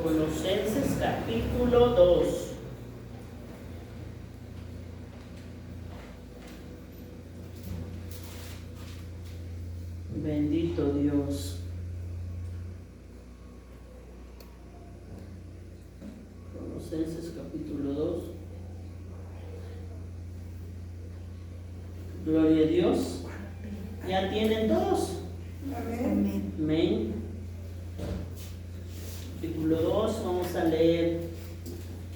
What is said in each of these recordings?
Colosenses capítulo 2. Bendito Dios. Colosenses capítulo 2. Gloria a Dios. ¿Ya tienen todos? Amén. Amén. Capítulo 2, vamos a leer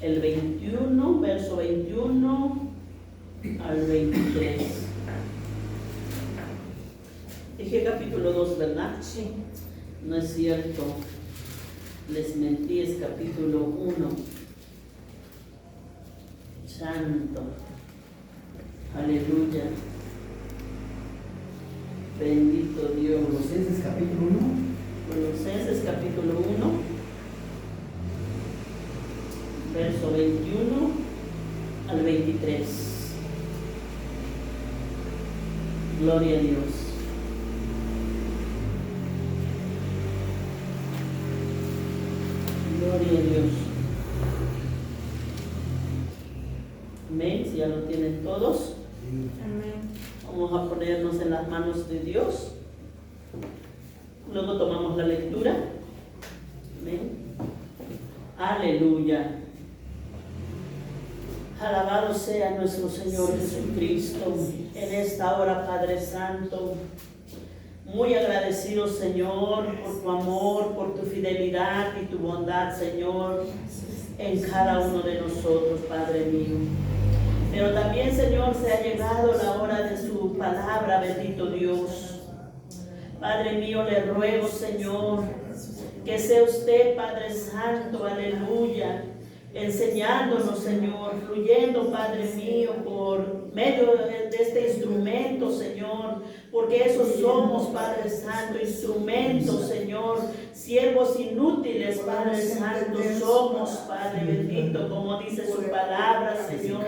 el 21, verso 21 al 23. Dije capítulo 2, ¿verdad? Sí. No es cierto. Les mentí, es capítulo 1. Santo. Aleluya. Bendito Dios. Colosenses capítulo 1. Colosenses capítulo 1, verso 21 al 23. Gloria a Dios. Gloria a Dios. Amén. Si ya lo tienen todos, Amén. vamos a ponernos en las manos de Dios. Luego tomamos la lectura. Amén. Aleluya. Alabado sea nuestro Señor Jesucristo. En esta hora, Padre Santo, muy agradecido, Señor, por tu amor, por tu fidelidad y tu bondad, Señor, en cada uno de nosotros, Padre mío. Pero también, Señor, se ha llegado la hora de su palabra, bendito Dios. Padre mío, le ruego, Señor, que sea usted, Padre Santo, aleluya, enseñándonos, Señor, fluyendo, Padre mío, por medio de este instrumento, Señor, porque esos somos, Padre Santo, instrumentos, Señor, siervos inútiles, Padre Santo, somos, Padre bendito, como dice su palabra, Señor,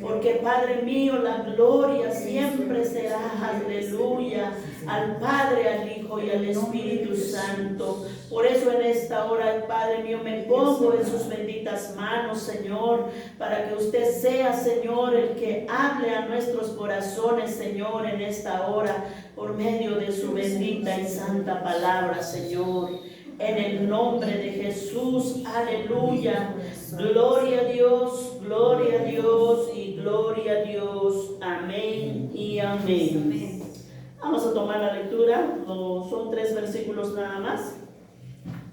porque, Padre mío, la gloria siempre será, aleluya, al Padre, al Hijo y al Espíritu Santo. Por eso en esta hora, Padre mío, me pongo en sus benditas manos, Señor, para que usted sea, Señor, el que hable a nuestros corazones, Señor, en esta hora, por medio de su bendita y santa palabra, Señor. En el nombre de Jesús, aleluya. Gloria a Dios y gloria a Dios. Amén y amén. Vamos a tomar la lectura, son 3 versículos nada más.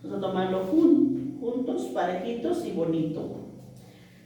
Vamos a tomarlo juntos, parejitos y bonito.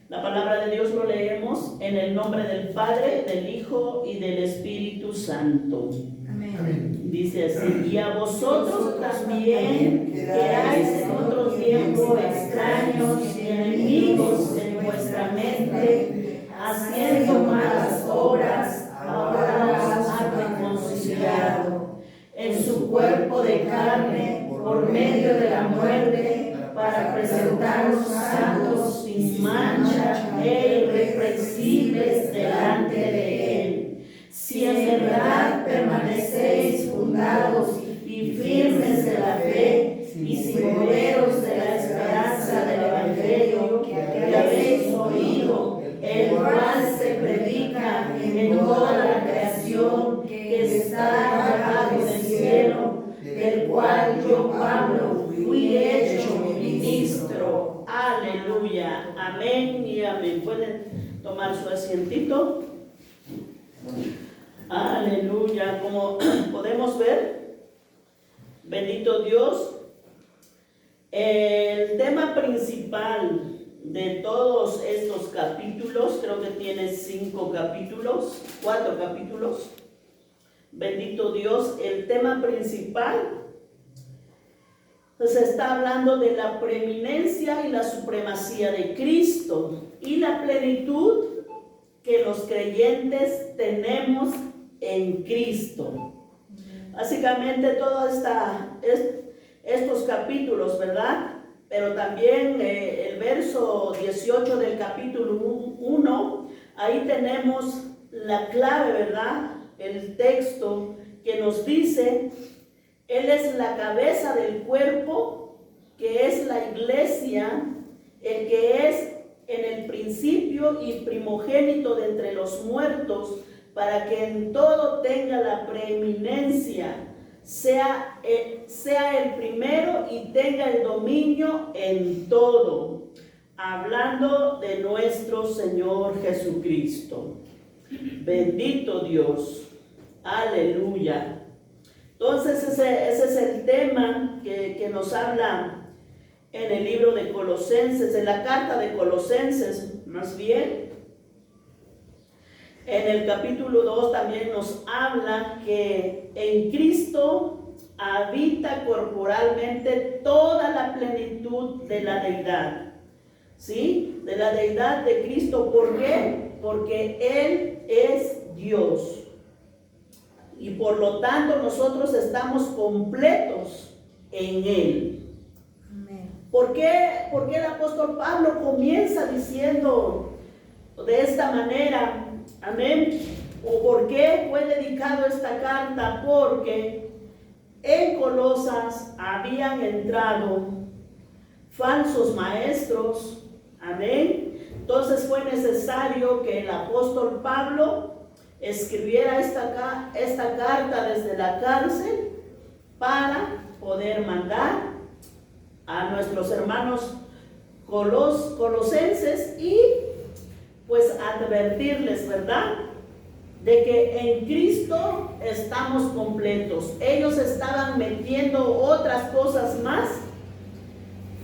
La palabra de Dios lo leemos en el nombre del Padre, del Hijo y del Espíritu Santo. Amén. Dice así: y a vosotros también, que erais en otro tiempo extraños y enemigos en vuestra mente, haciendo malas obras, ahora os ha reconciliado en su cuerpo de carne por medio de la muerte, para presentarnos santos, sin mancha e irreprensibles delante de Él. Si en verdad permanecéis fundados y firmes de la fe, y sin moveros de la esperanza del Evangelio que habéis oído, el cual se predica en toda la creación que está debajo del cielo, del cual yo, Pablo, fui hecho ministro. Aleluya. Amén y amén. Pueden tomar su asientito. Aleluya. Como podemos ver, bendito Dios, el tema principal de todos estos capítulos, creo que tiene 4 capítulos. Bendito Dios, el tema principal se está hablando de la preeminencia y la supremacía de Cristo y la plenitud que los creyentes tenemos en Cristo. Básicamente todos estos capítulos, ¿verdad? Pero también el verso 18 del capítulo 1, ahí tenemos la clave, ¿verdad? El texto que nos dice: Él es la cabeza del cuerpo, que es la iglesia principio y primogénito de entre los muertos, para que en todo tenga la preeminencia, sea el primero y tenga el dominio en todo. Hablando de nuestro Señor Jesucristo. Bendito Dios. Aleluya. Entonces ese es el tema que nos habla en el libro de Colosenses, en la carta de Colosenses, más bien. En el capítulo 2 también nos habla que en Cristo habita corporalmente toda la plenitud de la deidad. ¿Sí? De la deidad de Cristo. ¿Por qué? Porque Él es Dios. Y por lo tanto nosotros estamos completos en Él. ¿Por qué el apóstol Pablo comienza diciendo de esta manera? Amén. ¿O por qué fue dedicado esta carta? Porque en Colosas habían entrado falsos maestros. Amén. Entonces fue necesario que el apóstol Pablo escribiera esta carta desde la cárcel para poder mandar a nuestros hermanos colosenses y pues advertirles, ¿verdad?, de que en Cristo estamos completos. Ellos estaban metiendo otras cosas más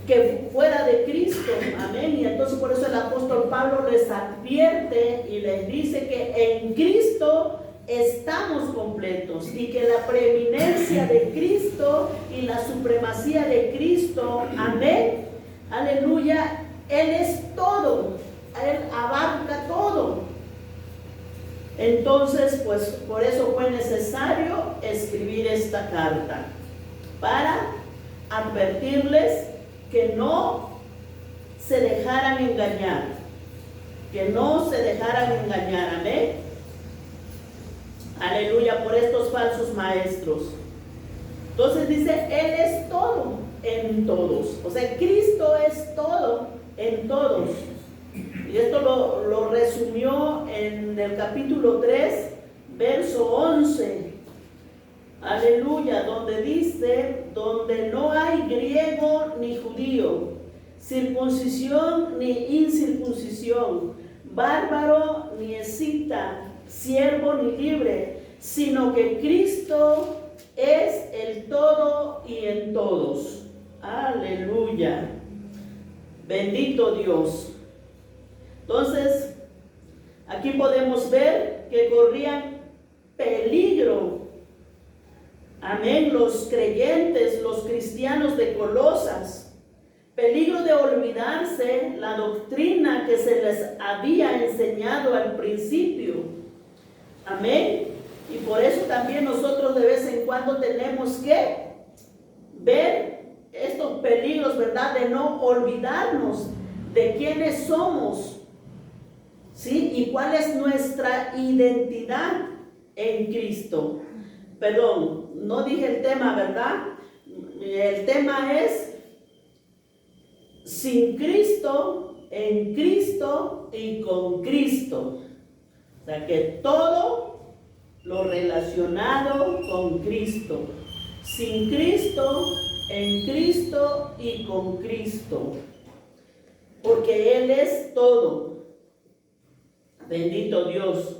que fuera de Cristo, amén. Y entonces por eso el apóstol Pablo les advierte y les dice que en Cristo estamos completos y que la preeminencia de Cristo y la supremacía de Cristo, amén, aleluya, Él es todo, Él abarca todo. Entonces, pues por eso fue necesario escribir esta carta, para advertirles que no se dejaran engañar, amén. Aleluya, por estos falsos maestros. Entonces dice, Él es todo en todos. O sea, Cristo es todo en todos. Y esto lo resumió en el capítulo 3, verso 11. Aleluya, donde dice, donde no hay griego ni judío, circuncisión ni incircuncisión, bárbaro ni escita, siervo ni libre, sino que Cristo es el todo y en todos. Aleluya. Bendito Dios. Entonces, aquí podemos ver que corrían peligro, amén, los creyentes, los cristianos de Colosas, peligro de olvidarse la doctrina que se les había enseñado al principio. Amén. Y por eso también nosotros de vez en cuando tenemos que ver estos peligros, ¿verdad? De no olvidarnos de quiénes somos, ¿sí? Y cuál es nuestra identidad en Cristo. Perdón, no dije el tema, ¿verdad? El tema es sin Cristo, en Cristo y con Cristo. O sea que todo lo relacionado con Cristo. Sin Cristo, en Cristo y con Cristo. Porque Él es todo. Bendito Dios.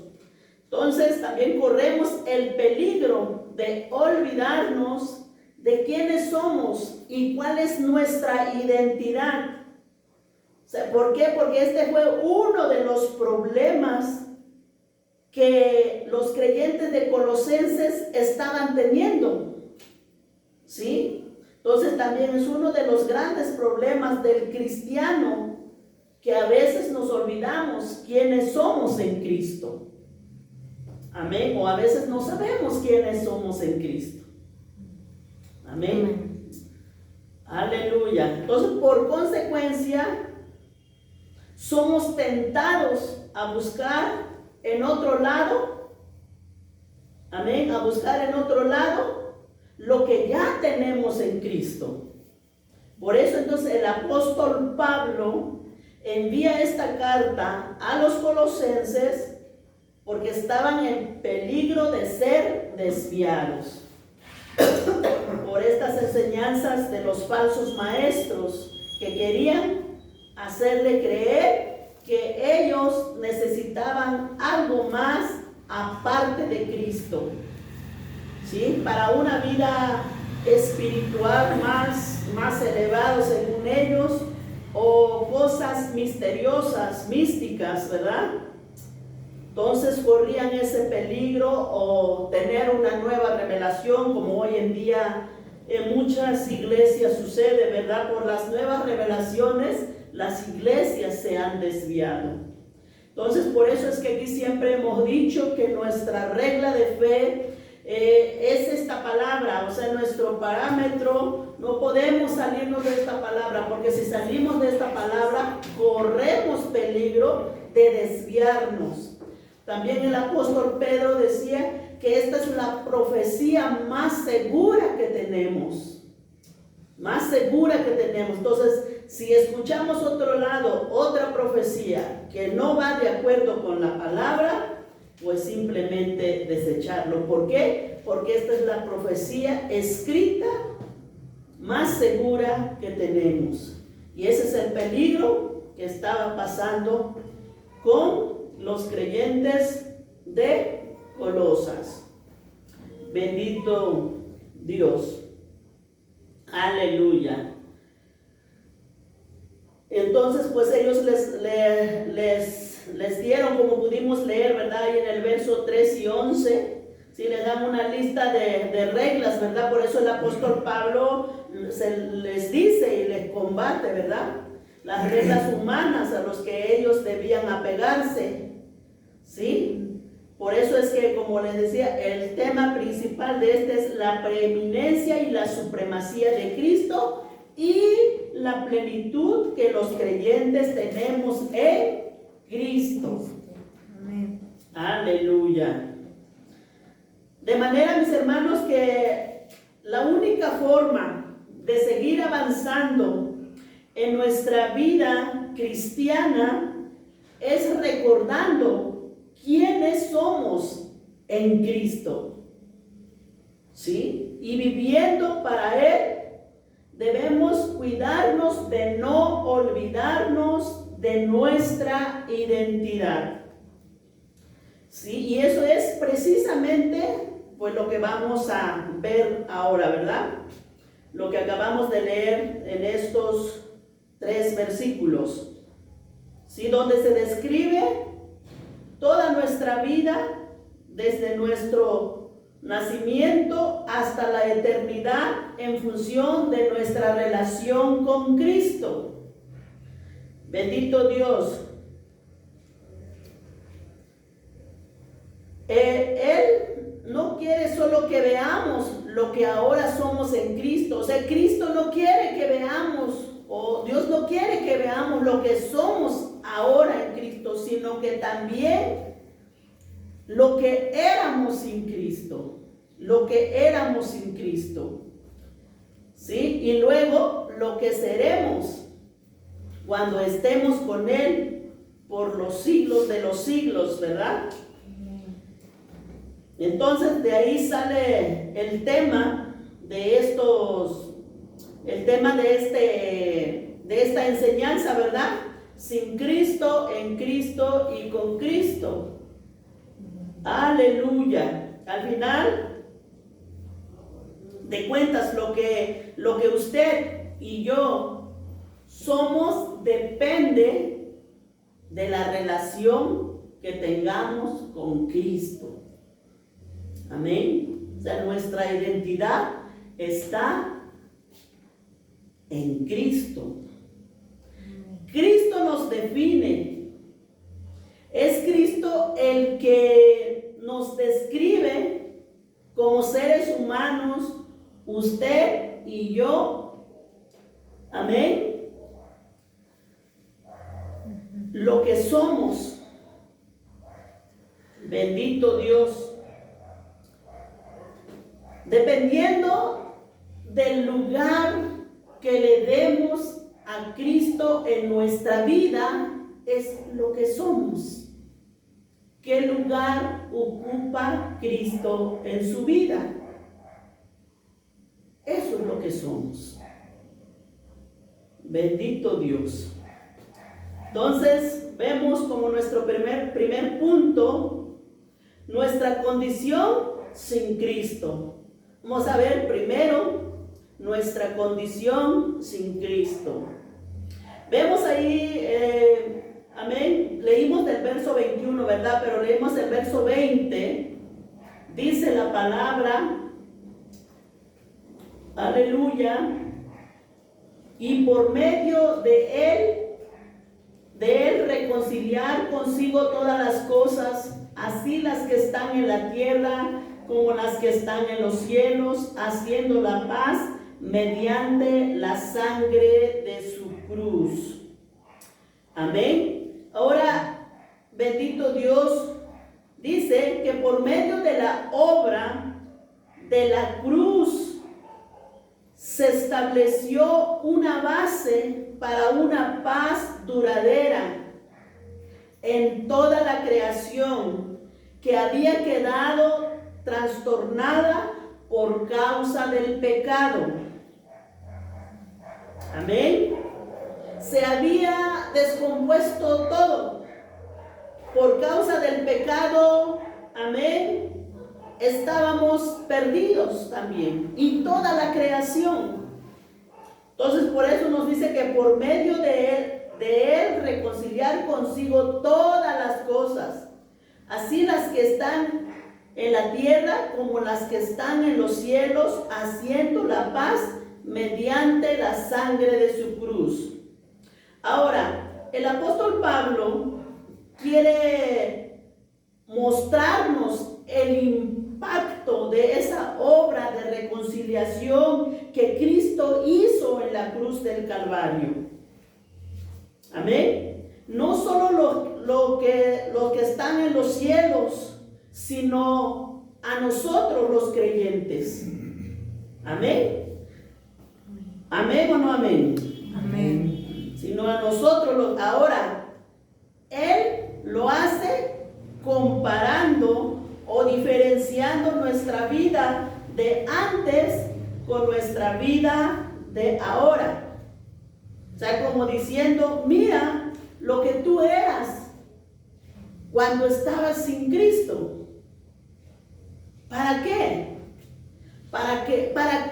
Entonces también corremos el peligro de olvidarnos de quiénes somos y cuál es nuestra identidad. O sea, ¿por qué? Porque este fue uno de los problemas que los creyentes de Colosenses estaban teniendo, ¿sí? Entonces también es uno de los grandes problemas del cristiano, que a veces nos olvidamos quiénes somos en Cristo. Amén. O a veces no sabemos quiénes somos en Cristo. Amén. Aleluya. Entonces, por consecuencia, somos tentados a buscar en otro lado, amén, a buscar en otro lado lo que ya tenemos en Cristo. Por eso entonces el apóstol Pablo envía esta carta a los colosenses porque estaban en peligro de ser desviados por estas enseñanzas de los falsos maestros que querían hacerle creer que ellos necesitaban algo más aparte de Cristo, ¿sí? Para una vida espiritual más elevada según ellos, o cosas misteriosas, místicas, ¿verdad? Entonces corrían ese peligro o tener una nueva revelación, como hoy en día en muchas iglesias sucede, ¿verdad? Por las nuevas revelaciones, las iglesias se han desviado. Entonces, por eso es que aquí siempre hemos dicho que nuestra regla de fe es esta palabra, o sea, nuestro parámetro. No podemos salirnos de esta palabra, porque si salimos de esta palabra, corremos peligro de desviarnos. También el apóstol Pedro decía que esta es la profecía más segura que tenemos. Más segura que tenemos. Entonces, si escuchamos otro lado, otra profecía que no va de acuerdo con la palabra, pues simplemente desecharlo. ¿Por qué? Porque esta es la profecía escrita más segura que tenemos. Y ese es el peligro que estaba pasando con los creyentes de Colosas. Bendito Dios. Aleluya. Entonces, pues ellos les dieron, como pudimos leer, ¿verdad? Y en el verso 3 y 11, ¿sí? Les dan una lista de reglas, ¿verdad? Por eso el apóstol Pablo les dice y les combate, ¿verdad? Las reglas humanas a las que ellos debían apegarse, ¿sí? Por eso es que, como les decía, el tema principal de este es la preeminencia y la supremacía de Cristo y la plenitud que los creyentes tenemos en Cristo. Amén. Aleluya. De manera, mis hermanos, que la única forma de seguir avanzando en nuestra vida cristiana es recordando quiénes somos en Cristo, ¿sí? Y viviendo para Él. Debemos cuidarnos de no olvidarnos de nuestra identidad, ¿sí? Y eso es precisamente pues lo que vamos a ver ahora, ¿verdad? Lo que acabamos de leer en estos 3 versículos, ¿sí? Donde se describe toda nuestra vida desde nuestro nacimiento hasta la eternidad en función de nuestra relación con Cristo. Bendito Dios. Él no quiere solo que veamos lo que ahora somos en Cristo. O sea, Cristo no quiere que veamos, o Dios no quiere que veamos lo que somos ahora en Cristo, sino que también lo que éramos sin Cristo, lo que éramos sin Cristo, ¿sí? Y luego lo que seremos cuando estemos con Él por los siglos de los siglos, ¿verdad? Entonces de ahí sale el tema de esta enseñanza, ¿verdad? Sin Cristo, en Cristo y con Cristo. Aleluya. Al final de cuentas, lo que usted y yo somos depende de la relación que tengamos con Cristo. Amén. O sea, nuestra identidad está en Cristo. Cristo nos define. Es Cristo el que nos describe como seres humanos, usted y yo. Amén. Lo que somos. Bendito Dios. Dependiendo del lugar que le demos a Cristo en nuestra vida es lo que somos. ¿Qué lugar ocupa Cristo en su vida? Eso es lo que somos. Bendito Dios. Entonces, vemos como nuestro primer punto, nuestra condición sin Cristo. Vamos a ver primero nuestra condición sin Cristo. Vemos ahí, amén, leímos del verso 21, ¿verdad? Pero leemos el verso 20. Dice la palabra, aleluya, y por medio de él reconciliar consigo todas las cosas, así las que están en la tierra como las que están en los cielos, haciendo la paz mediante la sangre de su cruz. Amén. Ahora, bendito Dios, dice que por medio de la obra de la cruz se estableció una base para una paz duradera en toda la creación que había quedado trastornada por causa del pecado. Amén. Se había descompuesto todo por causa del pecado. Amén. Estábamos perdidos también, y toda la creación. Entonces, por eso nos dice que por medio de él reconciliar consigo todas las cosas, así las que están en la tierra como las que están en los cielos, haciendo la paz mediante la sangre de su cruz. Ahora, el apóstol Pablo quiere mostrarnos el impacto de esa obra de reconciliación que Cristo hizo en la cruz del Calvario. Amén. No solo lo que están en los cielos, sino a nosotros los creyentes. Amén. Amén o no amén. Amén. Sino a nosotros. Ahora, Él lo hace comparando o diferenciando nuestra vida de antes con nuestra vida de ahora. O sea, como diciendo, mira lo que tú eras cuando estabas sin Cristo. ¿Para qué? ¿Para qué ¿para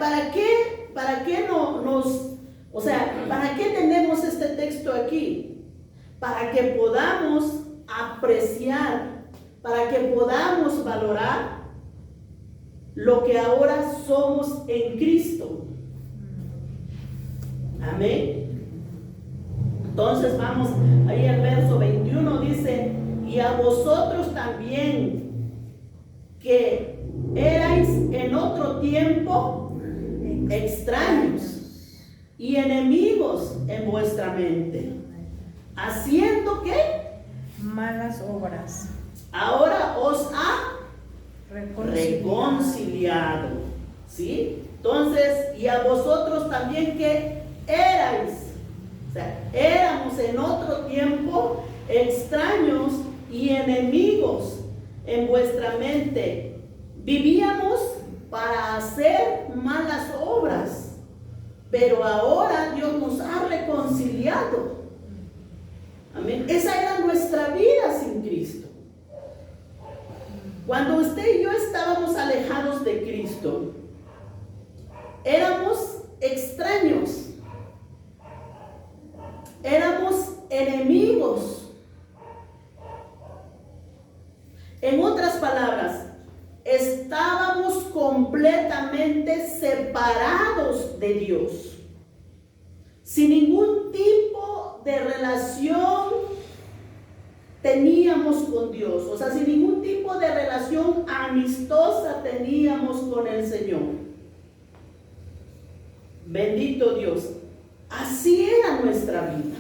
qué tenemos este texto aquí? Para que podamos apreciar, para que podamos valorar lo que ahora somos en Cristo. Amén. Entonces vamos ahí al verso 21, dice, y a vosotros también, que erais en otro tiempo extraños y enemigos en vuestra mente, haciendo ¿qué? Malas obras. Ahora os ha reconciliado. ¿Sí? Entonces, y a vosotros también que erais, o sea, éramos en otro tiempo extraños y enemigos en vuestra mente. Vivíamos para hacer malas obras, pero ahora Dios nos ha reconciliado. Amén. Esa era nuestra vida sin Cristo. Cuando usted y yo estábamos alejados de Cristo, éramos extraños, éramos enemigos. En otras palabras, estábamos completamente separados de Dios, sin ningún tipo de relación teníamos con Dios, o sea, sin ningún tipo de relación amistosa teníamos con el Señor. Bendito Dios. Así era nuestra vida.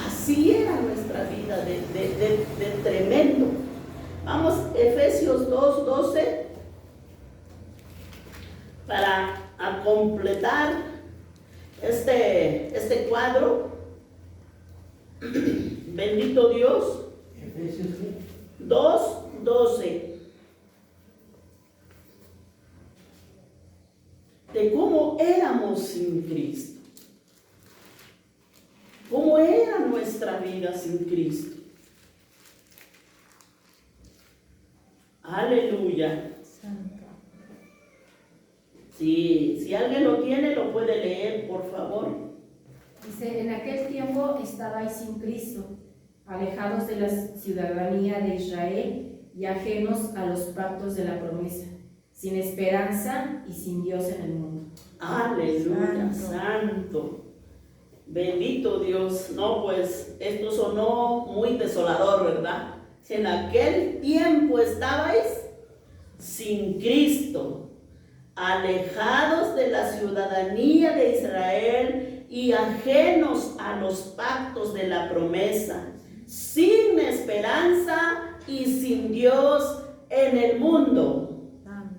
Así era nuestra vida de tremendo. Vamos, Efesios 2:12, para completar este cuadro, bendito Dios, Efesios 2:12, de cómo éramos sin Cristo, cómo era nuestra vida sin Cristo. Aleluya. Santo. Si alguien lo tiene, lo puede leer, por favor. Dice, en aquel tiempo estabais sin Cristo, alejados de la ciudadanía de Israel y ajenos a los pactos de la promesa, sin esperanza y sin Dios en el mundo. Aleluya, Santo. santo. Bendito Dios. No, pues esto sonó muy desolador, ¿verdad? Si en aquel tiempo estabais sin Cristo, alejados de la ciudadanía de Israel y ajenos a los pactos de la promesa, sin esperanza y sin Dios en el mundo. Santo.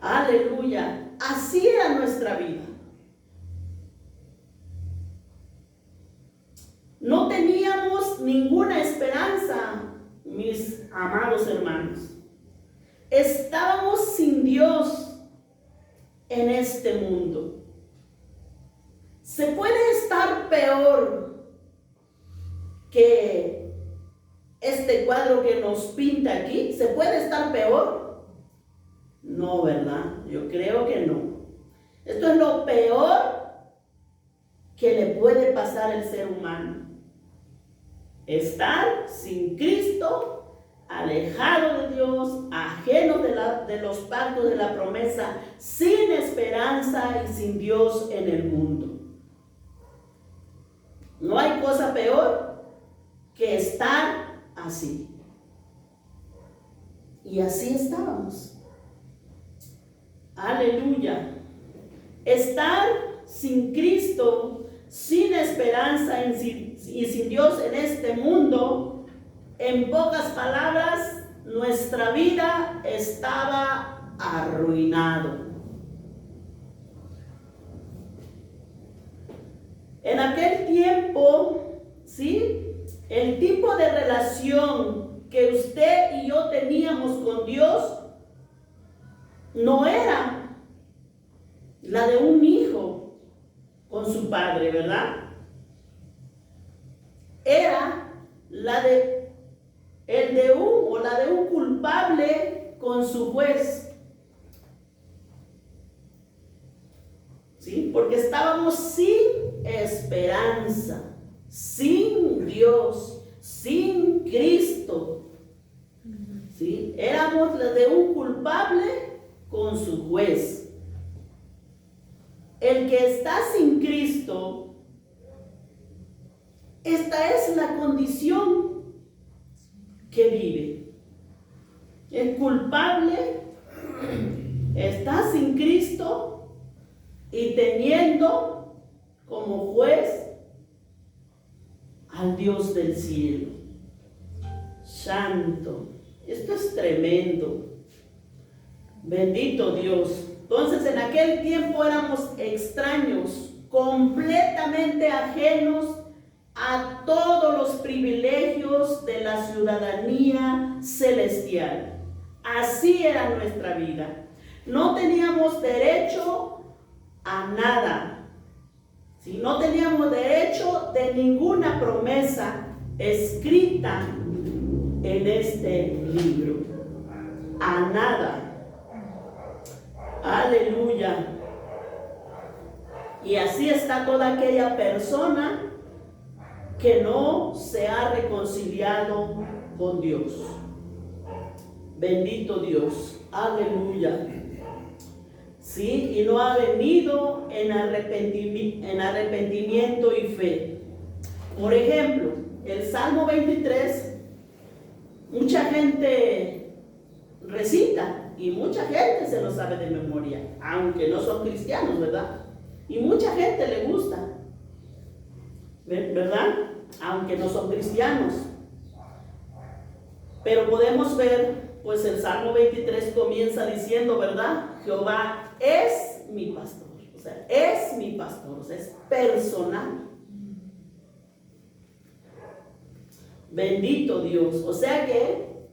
Aleluya. Así era nuestra vida. No teníamos ninguna esperanza, mis amados hermanos. Estábamos sin Dios en este mundo. ¿Se puede estar peor que este cuadro que nos pinta aquí? ¿Se puede estar peor? No, ¿verdad? Yo creo que no. Esto es lo peor que le puede pasar al ser humano. Estar sin Cristo, alejado de Dios, ajeno de los pactos de la promesa, sin esperanza y sin Dios en el mundo. No hay cosa peor que estar así. Y así estábamos. Aleluya. Estar sin Cristo, sin esperanza y sin Dios en este mundo, en pocas palabras, nuestra vida estaba arruinado. En aquel tiempo, ¿sí? El tipo de relación que usted y yo teníamos con Dios no era la de un hijo con su padre, ¿verdad? Era la de un culpable con su juez. ¿Sí? Porque estábamos sin esperanza, sin Dios, sin Cristo. ¿Sí? Éramos la de un culpable con su juez. El que está sin Cristo, esta es la condición que vive. El culpable está sin Cristo y teniendo como juez al Dios del cielo. Santo. Esto es tremendo. Bendito Dios. Entonces en aquel tiempo éramos extraños, completamente ajenos a todos los privilegios de la ciudadanía celestial. Así era nuestra vida. No teníamos derecho a nada. ¿Sí? No teníamos derecho de ninguna promesa escrita en este libro. A nada. Aleluya. Y así está toda aquella persona que no se ha reconciliado con Dios. Bendito Dios. Aleluya. Sí, y no ha venido en arrepentimiento y fe. Por ejemplo, el Salmo 23, mucha gente recita y mucha gente se lo sabe de memoria, aunque no son cristianos, ¿verdad? Y mucha gente le gusta, ¿verdad? Aunque no son cristianos. Pero podemos ver, pues el Salmo 23 comienza diciendo, ¿verdad? Jehová es mi pastor. O sea, es mi pastor, o sea, es personal. Bendito Dios. O sea que,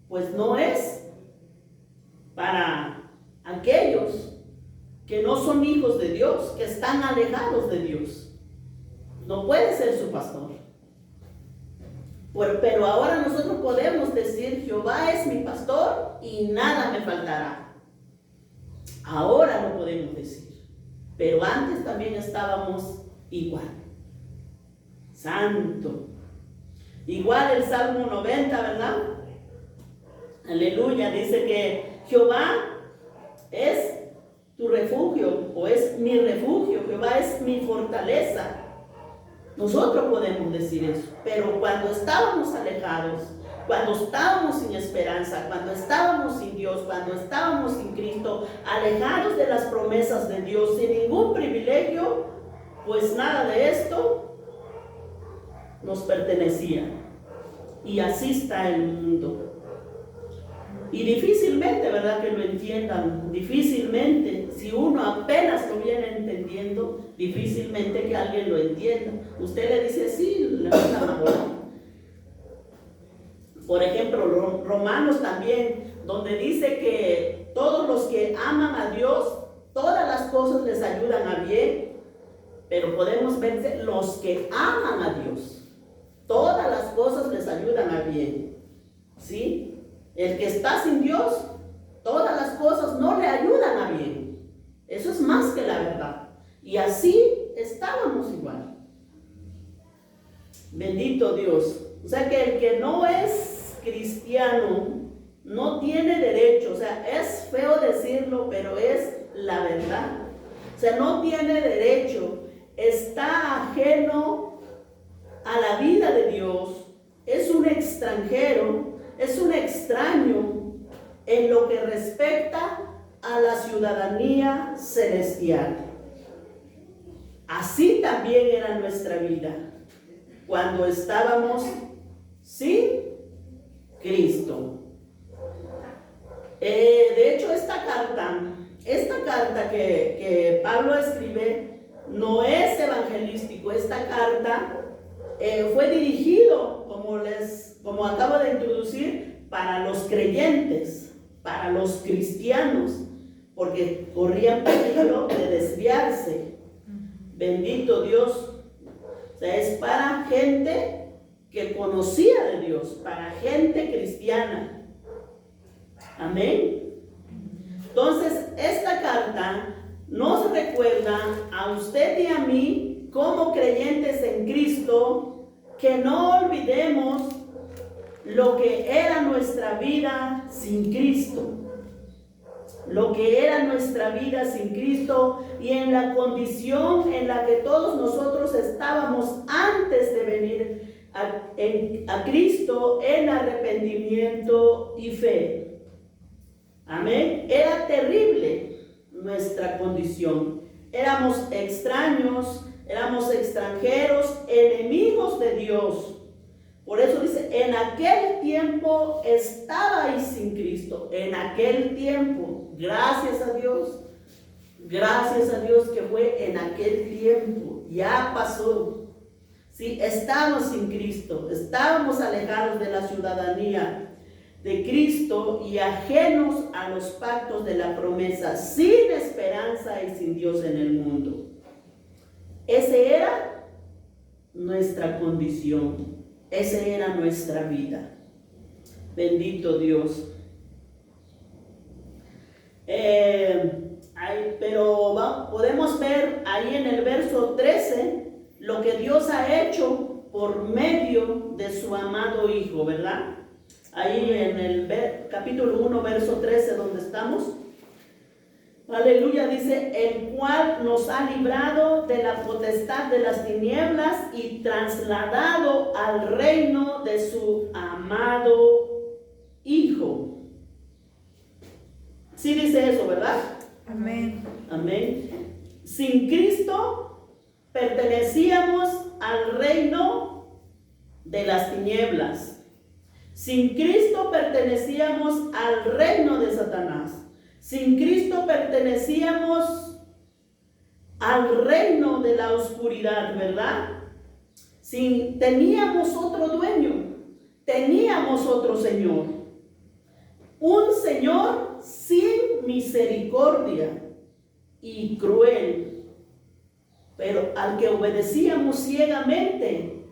pues no es para aquellos que no son hijos de Dios, que están alejados de Dios. No puede ser su pastor. Pero ahora nosotros podemos decir, Jehová es mi pastor y nada me faltará. Ahora lo podemos decir. Pero antes también estábamos igual. Santo. Igual el Salmo 90, ¿verdad? Aleluya, dice que Jehová es tu refugio, o es mi refugio, Jehová es mi fortaleza. Nosotros podemos decir eso, pero cuando estábamos alejados, cuando estábamos sin esperanza, cuando estábamos sin Dios, cuando estábamos sin Cristo, alejados de las promesas de Dios, sin ningún privilegio, pues nada de esto nos pertenecía. Y así está el mundo. Y difícilmente, ¿verdad?, que lo entiendan. Difícilmente, si uno apenas lo viene entendiendo, difícilmente que alguien lo entienda. Usted le dice, sí, le van a enamorar. Por ejemplo, Romanos también, donde dice que todos los que aman a Dios, todas las cosas les ayudan a bien. Pero podemos ver los que aman a Dios, todas las cosas les ayudan a bien. ¿Sí? El que está sin Dios, todas las cosas no le ayudan a bien. Eso es más que la verdad. Y así estábamos igual. Bendito Dios. O sea que el que no es cristiano no tiene derecho. O sea, es feo decirlo, pero es la verdad. O sea, no tiene derecho. Está ajeno a la vida de Dios. Es un extranjero. Es un extraño en lo que respecta a la ciudadanía celestial. Así también era nuestra vida cuando estábamos sin Cristo. De hecho, esta carta que Pablo escribe no es evangelístico. Esta carta fue dirigido, como acabo de introducir, para los creyentes, para los cristianos, porque corrían peligro de desviarse. Bendito Dios. O sea, es para gente que conocía de Dios, para gente cristiana. Amén. Entonces, esta carta nos recuerda a usted y a mí, como creyentes en Cristo, que no olvidemos lo que era nuestra vida sin Cristo. Lo que era nuestra vida sin Cristo y en la condición en la que todos nosotros estábamos antes de venir a Cristo en arrepentimiento y fe. Amén. Era terrible nuestra condición. Éramos extraños, éramos extranjeros, enemigos de Dios. Por eso dice, en aquel tiempo estabais sin Cristo. En aquel tiempo, gracias a Dios que fue en aquel tiempo. Ya pasó. Sí, estábamos sin Cristo, estábamos alejados de la ciudadanía de Cristo y ajenos a los pactos de la promesa, sin esperanza y sin Dios en el mundo. Esa era nuestra condición, esa era nuestra vida. Bendito Dios. Pero podemos ver ahí en el verso 13 lo que Dios ha hecho por medio de su amado Hijo, ¿verdad? Ahí en el capítulo 1, verso 13, donde estamos. Aleluya, dice, el cual nos ha librado de la potestad de las tinieblas y trasladado al reino de su amado Hijo. Sí dice eso, ¿verdad? Amén. Amén. Sin Cristo pertenecíamos al reino de las tinieblas. Sin Cristo pertenecíamos al reino de Satanás. Sin Cristo pertenecíamos al reino de la oscuridad, ¿verdad? Teníamos otro dueño, teníamos otro Señor, un Señor sin misericordia y cruel, pero al que obedecíamos ciegamente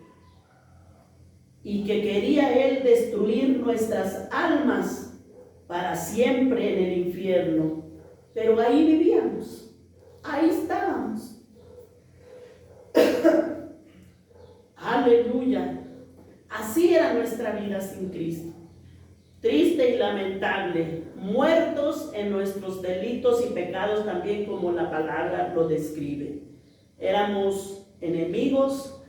y que quería Él destruir nuestras almas para siempre en el infierno. Pero ahí vivíamos, ahí estábamos. Aleluya. Así era nuestra vida sin Cristo. Triste y lamentable, muertos en nuestros delitos y pecados, también como la palabra lo describe. Éramos enemigos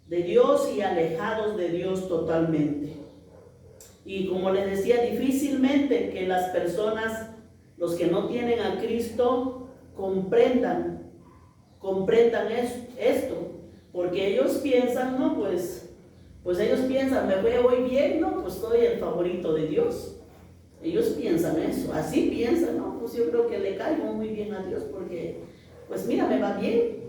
de Dios y alejados de Dios totalmente. Y como les decía, difícilmente que las personas, los que no tienen a Cristo, comprendan esto, porque ellos piensan, no, pues ellos piensan, me veo hoy bien, no, pues soy el favorito de Dios. Ellos piensan eso, así piensan, no, pues yo creo que le caigo muy bien a Dios porque, pues mira, me va bien.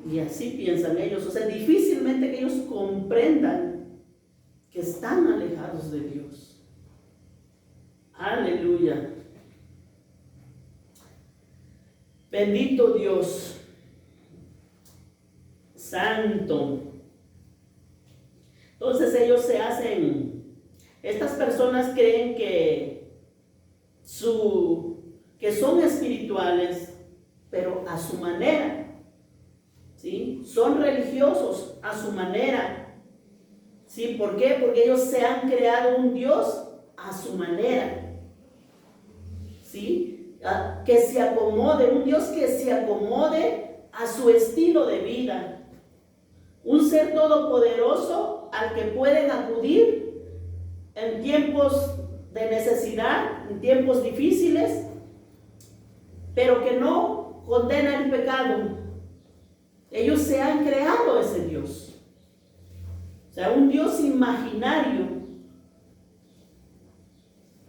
Y así piensan ellos, o sea, difícilmente que ellos comprendan que están alejados de Dios. Aleluya. Bendito Dios, santo. Entonces ellos estas personas creen que son espirituales, pero a su manera, ¿sí? Son religiosos a su manera, ¿sí? ¿Por qué? Porque ellos se han creado un Dios a su manera, ¿sí? Que se acomode, un Dios que se acomode a su estilo de vida, un ser todopoderoso al que pueden acudir en tiempos de necesidad, en tiempos difíciles, pero que no condena el pecado. Ellos se han creado ese Dios, o sea, un Dios imaginario.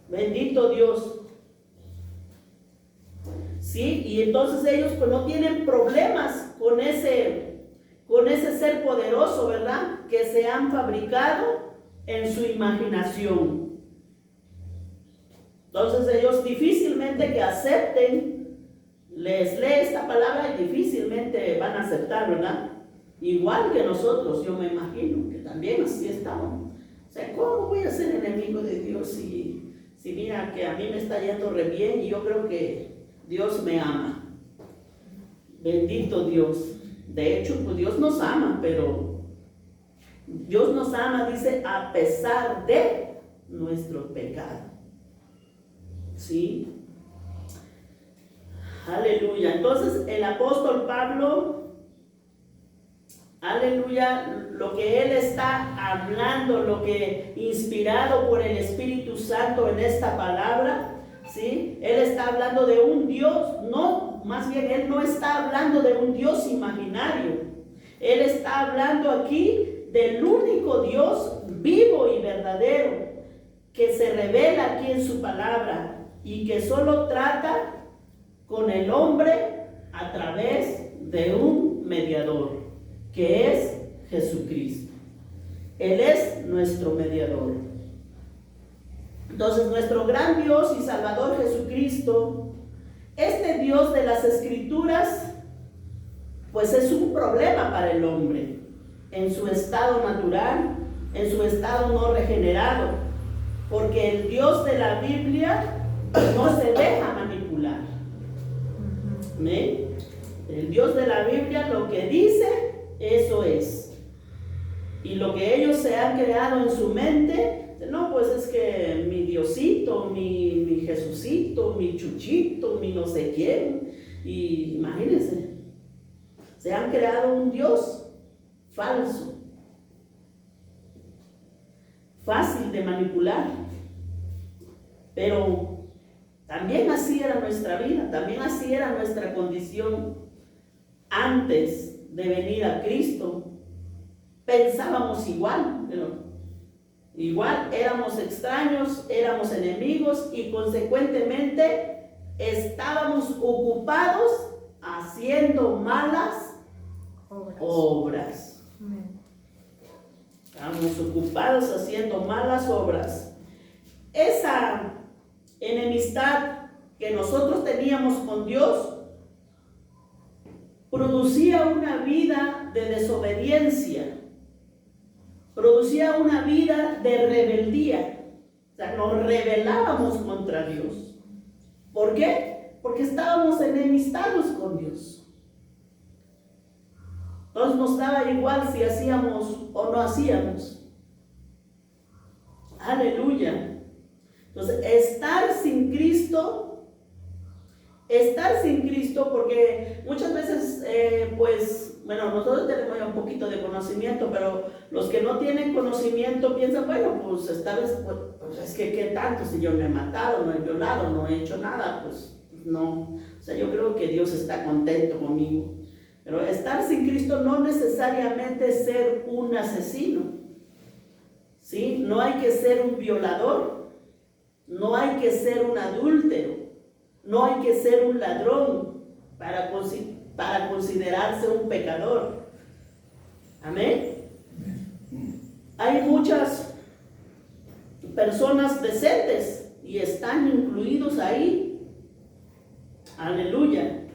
Bendito Dios. Sí, y entonces ellos pues no tienen problemas con ese ser poderoso, ¿verdad? Que se han fabricado en su imaginación. Entonces ellos difícilmente que acepten, les lee esta palabra y difícilmente van a aceptar, ¿verdad? Igual que nosotros, yo me imagino que también así estamos. O sea, ¿cómo voy a ser enemigo de Dios si mira que a mí me está yendo re bien y yo creo que Dios me ama? Bendito Dios. De hecho, pues Dios nos ama, pero Dios nos ama, dice, a pesar de nuestro pecado. ¿Sí? Aleluya. Entonces, el apóstol Pablo, aleluya, lo que él está hablando, lo que inspirado por el Espíritu Santo en esta palabra, ¿sí? Él está hablando de un Dios, más bien él no está hablando de un Dios imaginario. Él está hablando aquí del único Dios vivo y verdadero que se revela aquí en su palabra y que solo trata con el hombre a través de un mediador, que es Jesucristo. Él es nuestro mediador. Entonces, nuestro gran Dios y Salvador Jesucristo, este Dios de las Escrituras, pues es un problema para el hombre en su estado natural, en su estado no regenerado, porque el Dios de la Biblia no se deja manipular. ¿Amén? El Dios de la Biblia lo que dice, eso es. Y lo que ellos se han creado en su mente, no, pues es que mi Diosito, mi Jesucito, mi Chuchito, mi no sé quién. Y imagínense, se han creado un Dios falso, fácil de manipular. Pero también así era nuestra vida, también así era nuestra condición antes de venir a Cristo. Pensábamos igual, pero igual éramos extraños, éramos enemigos y consecuentemente estábamos ocupados haciendo malas obras. Amén. Estamos ocupados haciendo malas obras. Esa enemistad que nosotros teníamos con Dios producía una vida de desobediencia, producía una vida de rebeldía. O sea, nos rebelábamos contra Dios. ¿Por qué? Porque estábamos enemistados con Dios. Entonces nos daba igual si hacíamos o no hacíamos. Aleluya. Entonces, estar sin Cristo, porque muchas veces, nosotros tenemos ya un poquito de conocimiento, pero los que no tienen conocimiento piensan, bueno, pues esta vez, pues es que ¿qué tanto? Si yo no he matado, no he violado, no he hecho nada, pues no. O sea, yo creo que Dios está contento conmigo. Pero estar sin Cristo no necesariamente es ser un asesino, ¿sí? No hay que ser un violador, no hay que ser un adúltero, no hay que ser un ladrón para considerarse un pecador. Amén. Hay muchas personas decentes y están incluidos ahí. Aleluya.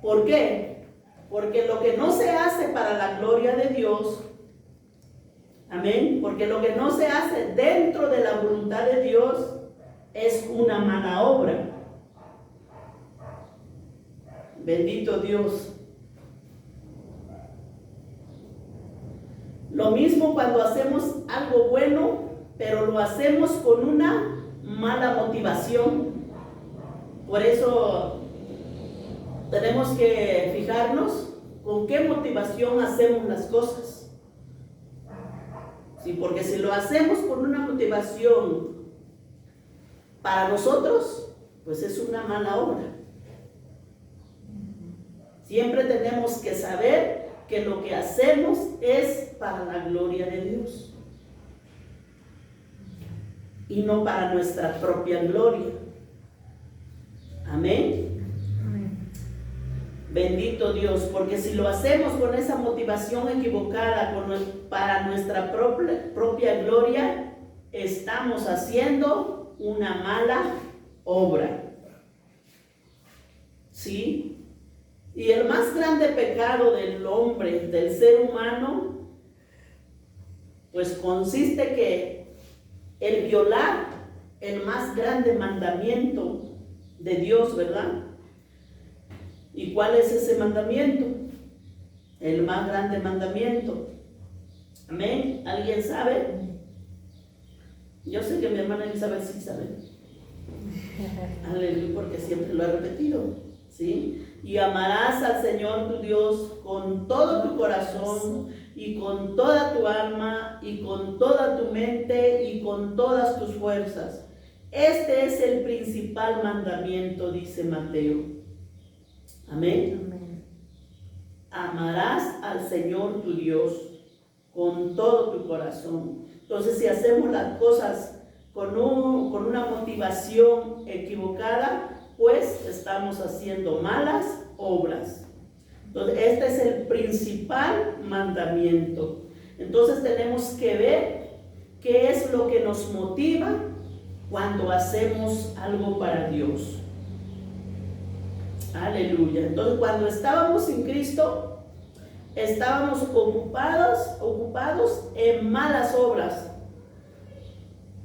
¿Por qué? Porque lo que no se hace para la gloria de Dios, amén, porque lo que no se hace dentro de la voluntad de Dios es una mala obra. Bendito Dios. Lo mismo cuando hacemos algo bueno, pero lo hacemos con una mala motivación. Por eso tenemos que fijarnos con qué motivación hacemos las cosas. Sí, porque si lo hacemos con una motivación para nosotros, pues es una mala obra. Siempre tenemos que saber que lo que hacemos es para la gloria de Dios y no para nuestra propia gloria. Amén. Bendito Dios, porque si lo hacemos con esa motivación equivocada para nuestra propia gloria, estamos haciendo una mala obra. ¿Sí? Y el más grande pecado del hombre, del ser humano, pues consiste que el violar el más grande mandamiento de Dios, ¿verdad? ¿Y cuál es ese mandamiento? El más grande mandamiento. Amén. ¿Alguien sabe? Yo sé que mi hermana Elizabeth sí sabe. Aleluya, porque siempre lo he repetido. ¿Sí? Y amarás al Señor tu Dios con todo tu corazón y con toda tu alma y con toda tu mente y con todas tus fuerzas. Este es el principal mandamiento, dice Mateo. Amén. Amén. Amarás al Señor tu Dios con todo tu corazón. Entonces, si hacemos las cosas con una motivación equivocada, pues estamos haciendo malas obras. Entonces, este es el principal mandamiento. Entonces, tenemos que ver qué es lo que nos motiva cuando hacemos algo para Dios. Aleluya. Entonces, cuando estábamos sin Cristo, estábamos ocupados en malas obras.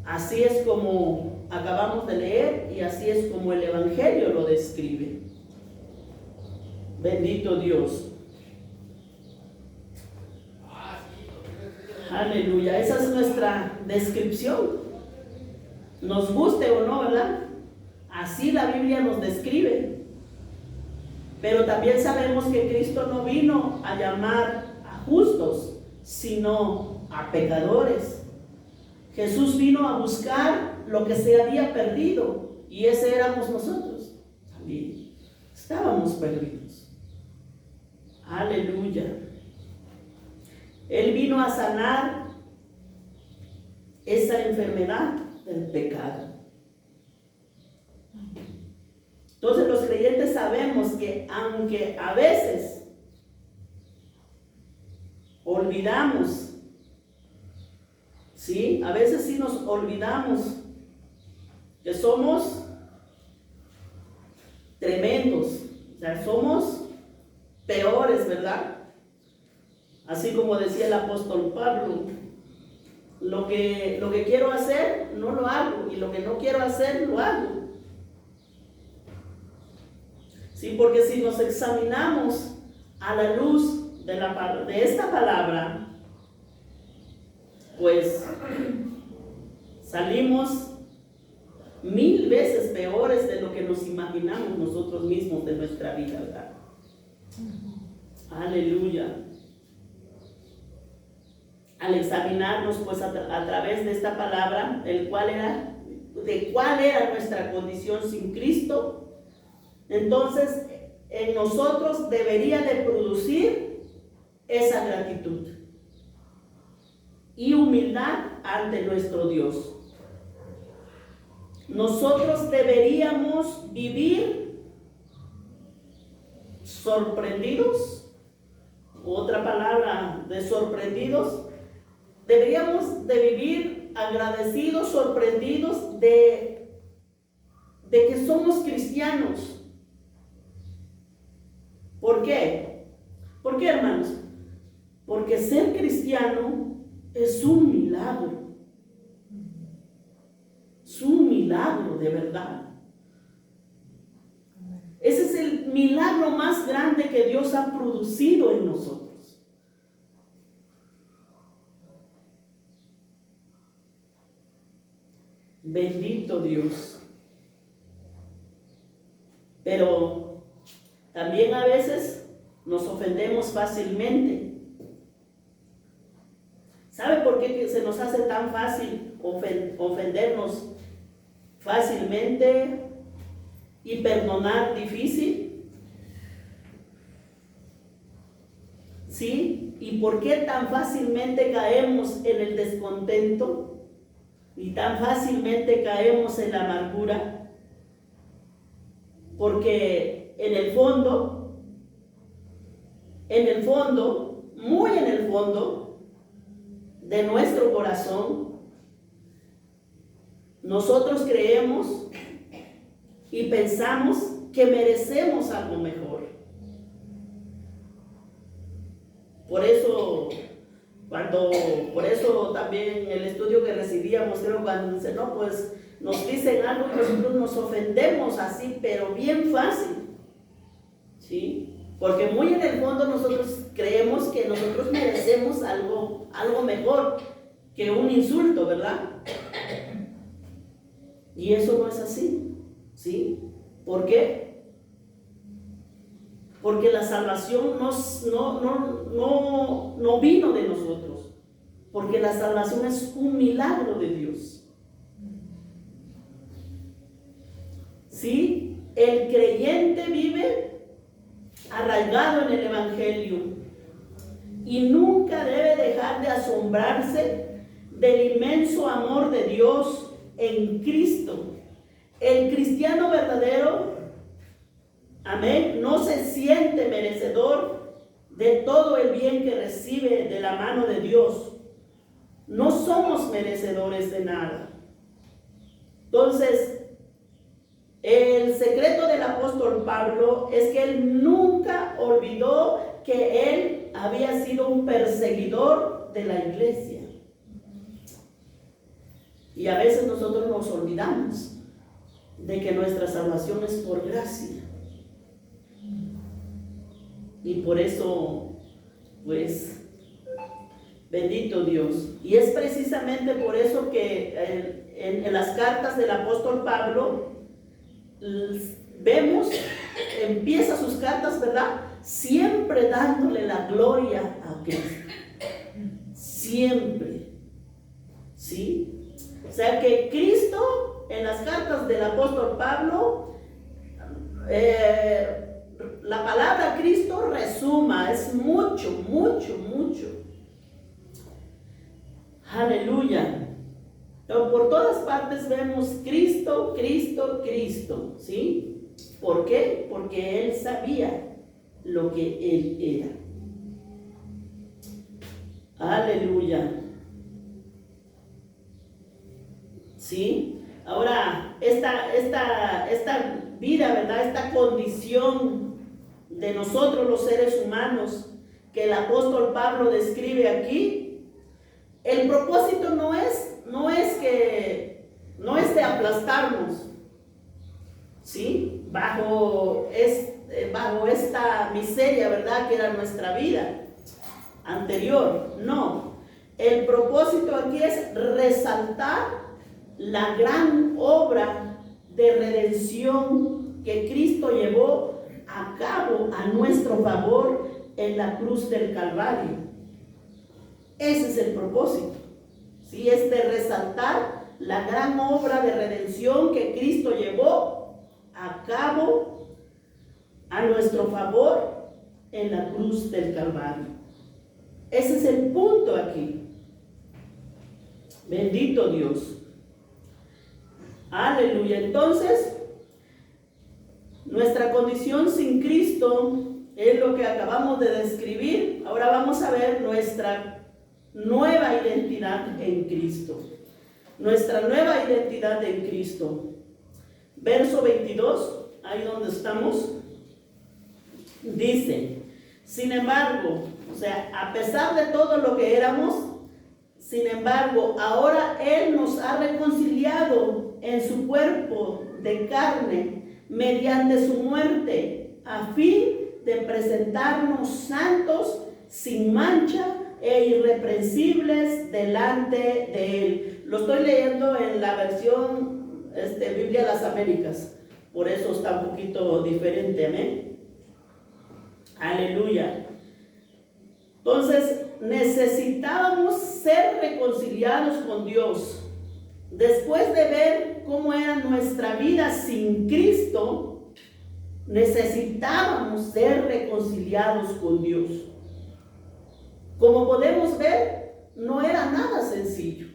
Así es como acabamos de leer y así es como el Evangelio lo describe. Bendito Dios. Aleluya. Esa es nuestra descripción. Nos guste o no, ¿verdad? Así la Biblia nos describe. Pero también sabemos que Cristo no vino a llamar a justos, sino a pecadores. Jesús vino a buscar lo que se había perdido, y ese éramos nosotros. También estábamos perdidos. Aleluya. Él vino a sanar esa enfermedad del pecado. Entonces los creyentes sabemos que aunque a veces olvidamos, ¿sí? A veces sí nos olvidamos que somos tremendos, o sea, somos peores, ¿verdad? Así como decía el apóstol Pablo, lo que quiero hacer no lo hago, y lo que no quiero hacer lo hago. Sí, porque si nos examinamos a la luz de esta palabra, pues salimos 1000 veces peores de lo que nos imaginamos nosotros mismos de nuestra vida, ¿verdad? Aleluya. Al examinarnos pues a través de esta palabra, de cuál era nuestra condición sin Cristo, entonces en nosotros debería de producir esa gratitud y humildad ante nuestro Dios. Nosotros deberíamos vivir sorprendidos, otra palabra de sorprendidos, deberíamos de vivir agradecidos, sorprendidos de que somos cristianos. ¿Por qué? ¿Por qué, hermanos? Porque ser cristiano es un milagro. Es un milagro de verdad. Ese es el milagro más grande que Dios ha producido en nosotros. Bendito Dios. Pero también a veces nos ofendemos fácilmente. ¿Sabe por qué se nos hace tan fácil ofendernos fácilmente y perdonar difícil? ¿Sí? ¿Y por qué tan fácilmente caemos en el descontento y tan fácilmente caemos en la amargura? Porque en el fondo, muy en el fondo de nuestro corazón, nosotros creemos y pensamos que merecemos algo mejor. Por eso también el estudio que recibíamos, creo, cuando dice, no, pues nos dicen algo y nosotros nos ofendemos así, pero bien fácil. ¿Sí? Porque muy en el fondo nosotros creemos que nosotros merecemos algo mejor que un insulto, ¿verdad? Y eso no es así. ¿Sí? ¿Por qué? Porque la salvación no vino de nosotros. Porque la salvación es un milagro de Dios. ¿Sí? El creyente vive arraigado en el Evangelio y nunca debe dejar de asombrarse del inmenso amor de Dios en Cristo. El cristiano verdadero, amén, no se siente merecedor de todo el bien que recibe de la mano de Dios. No somos merecedores de nada. Entonces, el secreto del apóstol Pablo es que él nunca olvidó que él había sido un perseguidor de la iglesia. Y a veces nosotros nos olvidamos de que nuestra salvación es por gracia. Y por eso, pues, bendito Dios. Y es precisamente por eso que en las cartas del apóstol Pablo vemos, empieza sus cartas, ¿verdad? Siempre dándole la gloria a Cristo. Siempre. ¿Sí? O sea que Cristo, en las cartas del apóstol Pablo, la palabra Cristo resuma, es mucho, mucho, mucho. Aleluya. Por todas partes vemos Cristo, Cristo, Cristo, ¿sí? ¿Por qué? Porque él sabía lo que él era. Aleluya. ¿Sí? Ahora, esta vida, ¿verdad? Esta condición de nosotros los seres humanos que el apóstol Pablo describe aquí, el propósito no es de aplastarnos, ¿sí? Bajo esta miseria, ¿verdad? Que era nuestra vida anterior. No, el propósito aquí es resaltar la gran obra de redención que Cristo llevó a cabo a nuestro favor en la cruz del Calvario. Ese es el propósito, ¿sí? Es de resaltar la gran obra de redención que Cristo llevó a cabo a nuestro favor en la cruz del Calvario. Ese es el punto aquí. Bendito Dios. Aleluya. Entonces, nuestra condición sin Cristo es lo que acabamos de describir. Ahora vamos a ver nuestra nueva identidad en Cristo. Nuestra nueva identidad en Cristo. Verso 22, ahí donde estamos, dice: sin embargo, o sea, a pesar de todo lo que éramos, sin embargo, ahora Él nos ha reconciliado en su cuerpo de carne mediante su muerte, a fin de presentarnos santos, sin mancha e irreprensibles delante de Él. Lo estoy leyendo en la versión Biblia de las Américas, por eso está un poquito diferente, amén. Aleluya. Entonces, necesitábamos ser reconciliados con Dios. Después de ver cómo era nuestra vida sin Cristo, necesitábamos ser reconciliados con Dios. Como podemos ver, no era nada sencillo.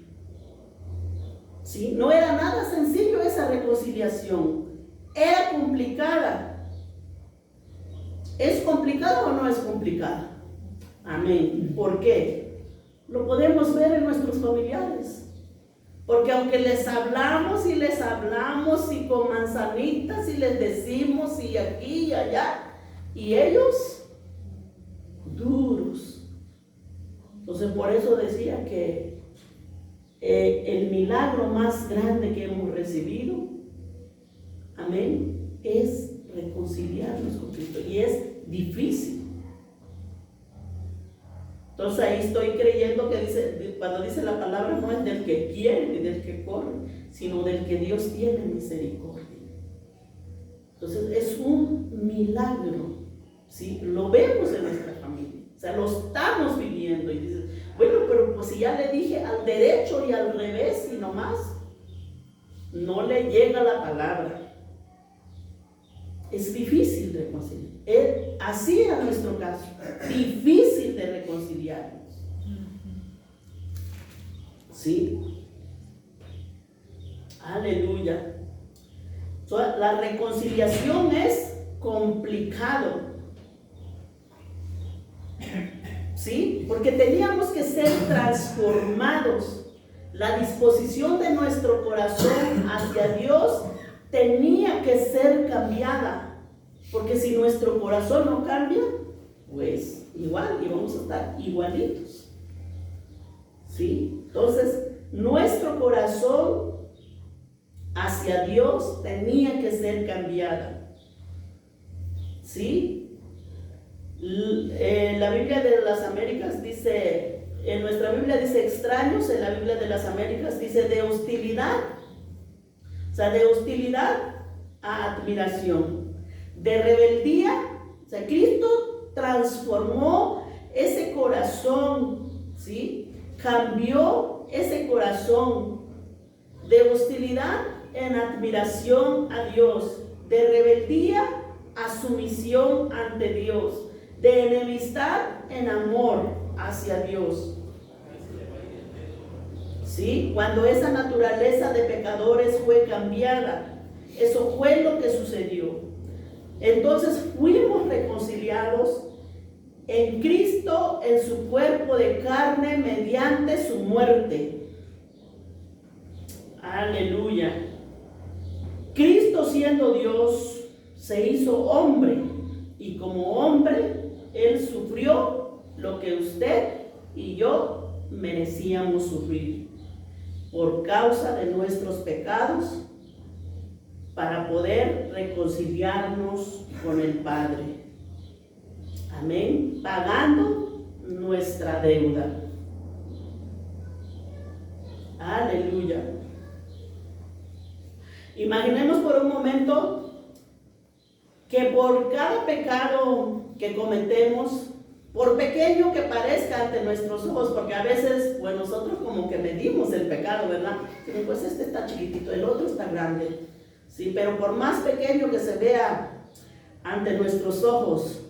¿Sí? No era nada sencillo esa reconciliación. Era complicada. ¿Es complicada o no es complicada? Amén. ¿Por qué? Lo podemos ver en nuestros familiares. Porque aunque les hablamos y con manzanitas y les decimos y aquí y allá, y ellos duros. Entonces por eso decía que el milagro más grande que hemos recibido, amén, es reconciliarnos con Cristo. Y es difícil. Entonces ahí estoy creyendo que dice, cuando dice la palabra, no es del que quiere ni del que corre, sino del que Dios tiene misericordia. Entonces es un milagro, ¿sí? Lo vemos en nuestra familia, o sea, lo estamos viviendo. Y dices, bueno, pero pues si ya le dije al derecho y al revés y nomás no le llega la palabra. Es difícil reconciliar. Así era nuestro caso, difícil de reconciliarnos. ¿Sí? Aleluya. La reconciliación es complicado. ¿Sí? Porque teníamos que ser transformados. La disposición de nuestro corazón hacia Dios tenía que ser cambiada. Porque si nuestro corazón no cambia, pues igual, y vamos a estar igualitos. ¿Sí? Entonces, nuestro corazón hacia Dios tenía que ser cambiada. ¿Sí? La Biblia de las Américas dice, en nuestra Biblia dice extraños, en la Biblia de las Américas dice de hostilidad. O sea, de hostilidad a admiración. De rebeldía, o sea, Cristo transformó ese corazón, ¿sí? Cambió ese corazón de hostilidad en admiración a Dios, de rebeldía a sumisión ante Dios, de enemistad en amor hacia Dios. ¿Sí? Cuando esa naturaleza de pecadores fue cambiada, eso fue lo que sucedió. Entonces fuimos reconciliados en Cristo, en su cuerpo de carne, mediante su muerte. Aleluya. Cristo, siendo Dios, se hizo hombre, y como hombre, Él sufrió lo que usted y yo merecíamos sufrir por causa de nuestros pecados, para poder reconciliarnos con el Padre. Amén. Pagando nuestra deuda. Aleluya. Imaginemos por un momento que por cada pecado que cometemos, por pequeño que parezca ante nuestros ojos, porque a veces, pues nosotros como que medimos el pecado, ¿verdad? Pues este está chiquitito, el otro está grande. Sí, pero por más pequeño que se vea ante nuestros ojos,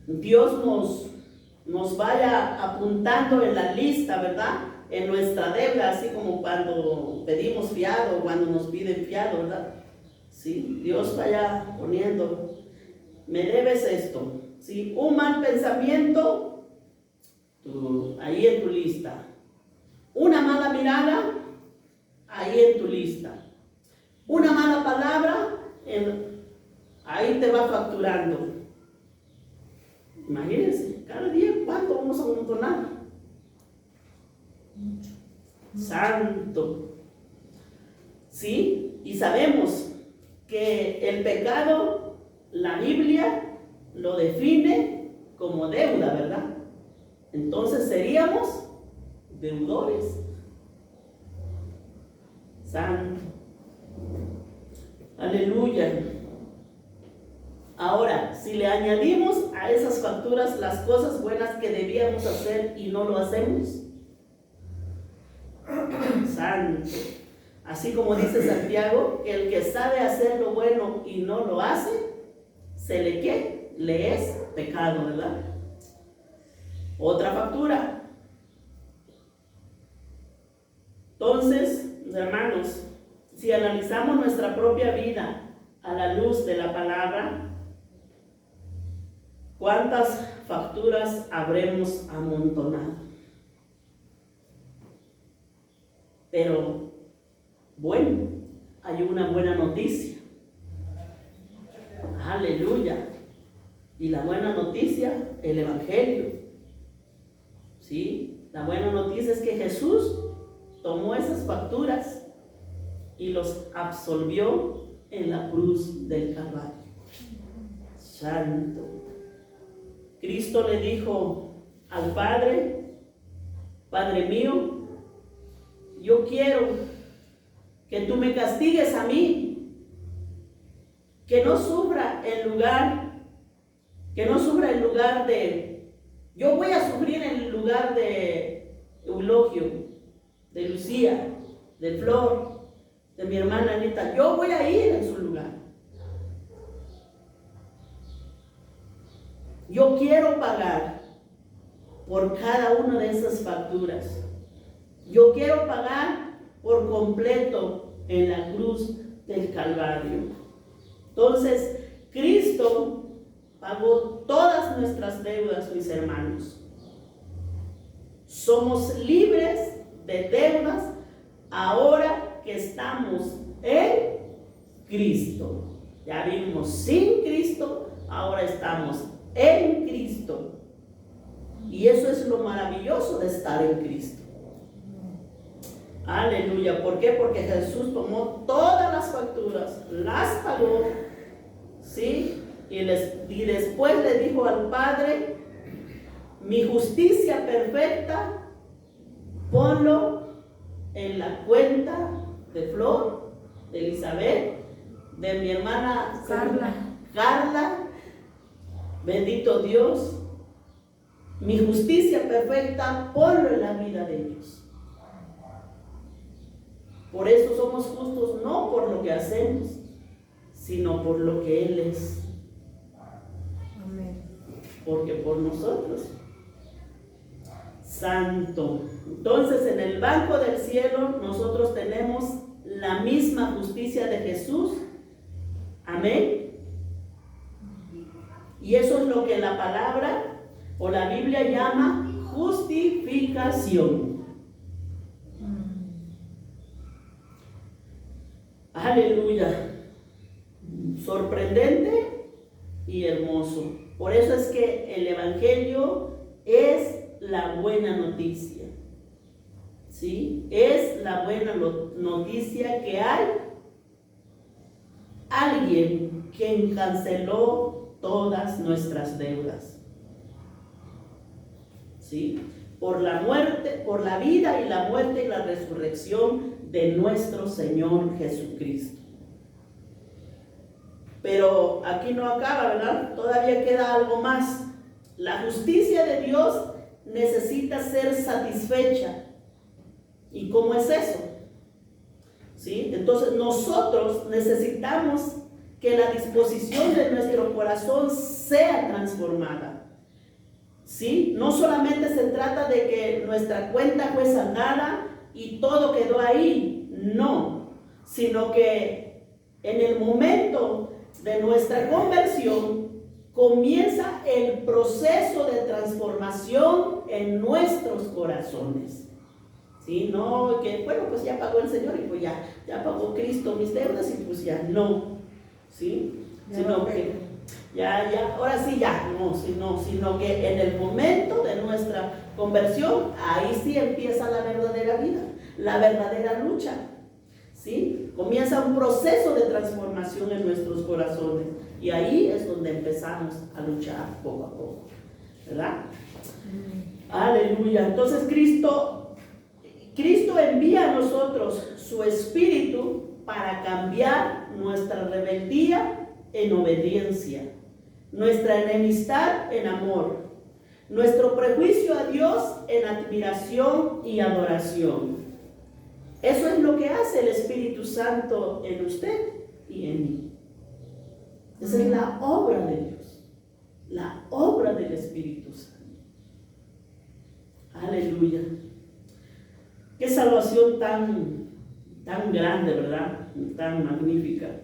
Dios nos vaya apuntando en la lista, ¿verdad? En nuestra deuda, así como cuando pedimos fiado, cuando nos piden fiado, ¿verdad? Sí, Dios vaya poniendo, me debes esto. Sí, un mal pensamiento, ahí en tu lista. Una mala mirada, ahí en tu lista. Una mala palabra, ahí te va facturando. Imagínense, cada día cuánto vamos a amontonar. Santo. ¿Sí? Y sabemos que el pecado, la Biblia lo define como deuda, ¿verdad? Entonces seríamos deudores. Santo. Aleluya. Ahora, si le añadimos a esas facturas las cosas buenas que debíamos hacer y no lo hacemos, santo. Así como dice Santiago, que el que sabe hacer lo bueno y no lo hace, se le ¿qué? Le es pecado, ¿verdad? Otra factura. Entonces, hermanos, si analizamos nuestra propia vida a la luz de la palabra, ¿cuántas facturas habremos amontonado? Pero, bueno, hay una buena noticia. Aleluya. Y la buena noticia, el Evangelio. ¿Sí? La buena noticia es que Jesús tomó esas facturas y los absolvió en la cruz del Calvario. Santo. Cristo le dijo al Padre: Padre mío, yo quiero que tú me castigues a mí, que no sufra el lugar de, yo voy a sufrir en el lugar de Eulogio, de Lucía, de Flor, de mi hermana Anita. Yo voy a ir en su lugar. Yo quiero pagar por cada una de esas facturas. Yo quiero pagar por completo en la cruz del Calvario. Entonces, Cristo pagó todas nuestras deudas, mis hermanos. Somos libres de deudas ahora que estamos en Cristo. Ya vimos sin Cristo, ahora estamos en Cristo. Y eso es lo maravilloso de estar en Cristo. Aleluya. ¿Por qué? Porque Jesús tomó todas las facturas, las pagó, ¿sí? Y después le dijo al Padre: mi justicia perfecta, ponlo en la cuenta de Flor, de Elizabeth, de mi hermana Carla. Bendito Dios. Mi justicia perfecta, ponlo en la vida de ellos. Por eso somos justos, no por lo que hacemos, sino por lo que Él es. Amén. Porque por nosotros. Santo. Entonces, en el banco del cielo nosotros tenemos la misma justicia de Jesús. Amén. Y eso es lo que la palabra o la Biblia llama justificación. Aleluya. Sorprendente y hermoso. Por eso es que el Evangelio es la buena noticia. ¿Sí? Es la buena noticia que hay alguien quien canceló todas nuestras deudas. ¿Sí? Por la muerte, por la vida y la muerte y la resurrección de nuestro Señor Jesucristo. Pero aquí no acaba, ¿verdad? Todavía queda algo más. La justicia de Dios necesita ser satisfecha. ¿Y cómo es eso? ¿Sí? Entonces nosotros necesitamos que la disposición de nuestro corazón sea transformada. ¿Sí? No solamente se trata de que nuestra cuenta fue saldada y todo quedó ahí, no, sino que en el momento de nuestra conversión comienza el proceso de transformación en nuestros corazones. ¿Sí? No, que bueno, pues ya pagó el Señor y pues ya pagó Cristo mis deudas y pues ya no. ¿Sí? Sino que ahora sí ya, no, sino que en el momento de nuestra conversión, ahí sí empieza la verdadera vida, la verdadera lucha. ¿Sí? Comienza un proceso de transformación en nuestros corazones y ahí es donde empezamos a luchar poco a poco, ¿verdad? Aleluya. Entonces Cristo envía a nosotros su Espíritu para cambiar nuestra rebeldía en obediencia, nuestra enemistad en amor, nuestro prejuicio a Dios en admiración y adoración. Eso es lo que hace el Espíritu Santo en usted y en mí. Esa es la obra de Dios, la obra del Espíritu Santo. Aleluya. Qué salvación tan grande, ¿verdad? Tan magnífica.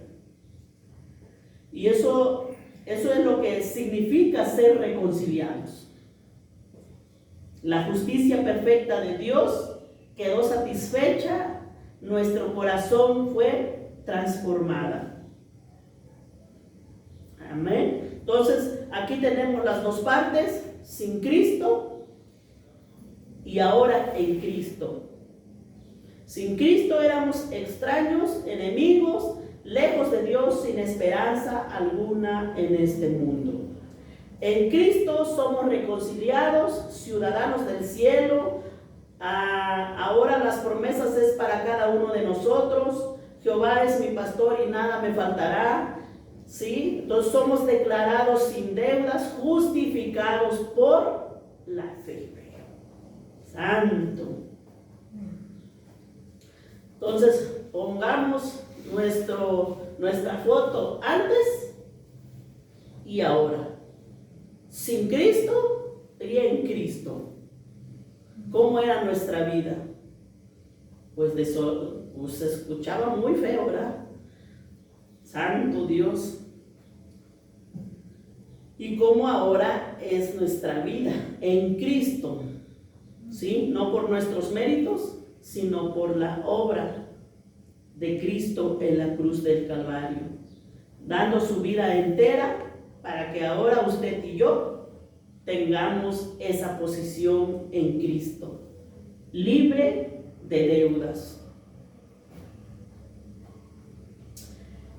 Y eso es lo que significa ser reconciliados. La justicia perfecta de Dios quedó satisfecha, nuestro corazón fue transformada. Amén. Entonces, aquí tenemos las dos partes, sin Cristo y ahora en Cristo. Sin Cristo éramos extraños, enemigos, lejos de Dios, sin esperanza alguna en este mundo. En Cristo somos reconciliados, ciudadanos del cielo. Ahora las promesas es para cada uno de nosotros. Jehová es mi pastor y nada me faltará. ¿Sí? Entonces somos declarados sin deudas, justificados por la fe. Santo. Entonces pongamos nuestra foto antes y ahora. Sin Cristo y en Cristo. ¿Cómo era nuestra vida? Pues se escuchaba muy feo, ¿verdad? Santo Dios. Y cómo ahora es nuestra vida en Cristo. ¿Sí? No por nuestros méritos, sino por la obra de Cristo en la cruz del Calvario, dando su vida entera para que ahora usted y yo tengamos esa posición en Cristo, libre de deudas.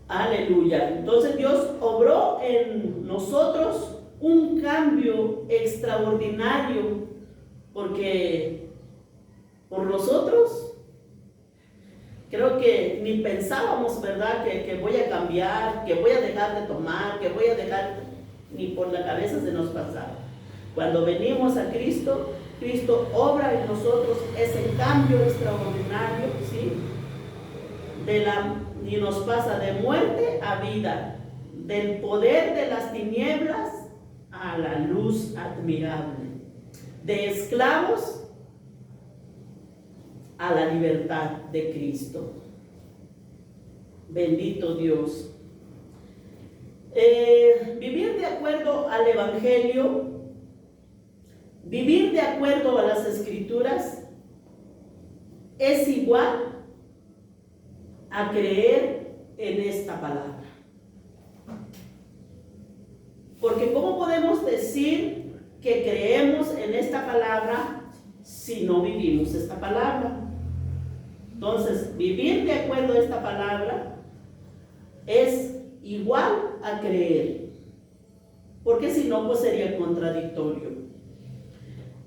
Aleluya. Entonces Dios obró en nosotros un cambio extraordinario, porque por nosotros creo que ni pensábamos, ¿verdad? Que voy a cambiar, que voy a dejar de tomar, que voy a dejar, ni por la cabeza se nos pasaba. Cuando venimos a Cristo, Cristo obra en nosotros ese cambio extraordinario, ¿sí? Y nos pasa de muerte a vida, del poder de las tinieblas a la luz admirable, de esclavos a la libertad de Cristo. Bendito Dios. Vivir de acuerdo al Evangelio, vivir de acuerdo a las Escrituras, es igual a creer en esta palabra. Porque ¿cómo podemos decir que creemos en esta palabra si no vivimos esta palabra? Entonces, vivir de acuerdo a esta palabra es igual a creer, porque si no, pues sería contradictorio.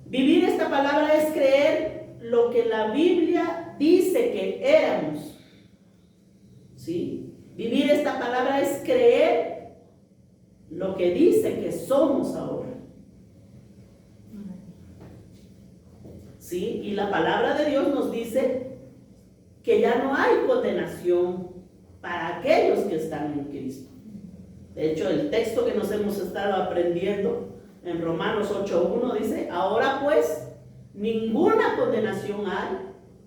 Vivir esta palabra es creer lo que la Biblia dice que éramos, ¿sí? Vivir esta palabra es creer lo que dice que somos ahora, ¿sí? Y la palabra de Dios nos dice que ya no hay condenación para aquellos que están en Cristo. De hecho, el texto que nos hemos estado aprendiendo en Romanos 8:1 dice: ahora pues, ninguna condenación hay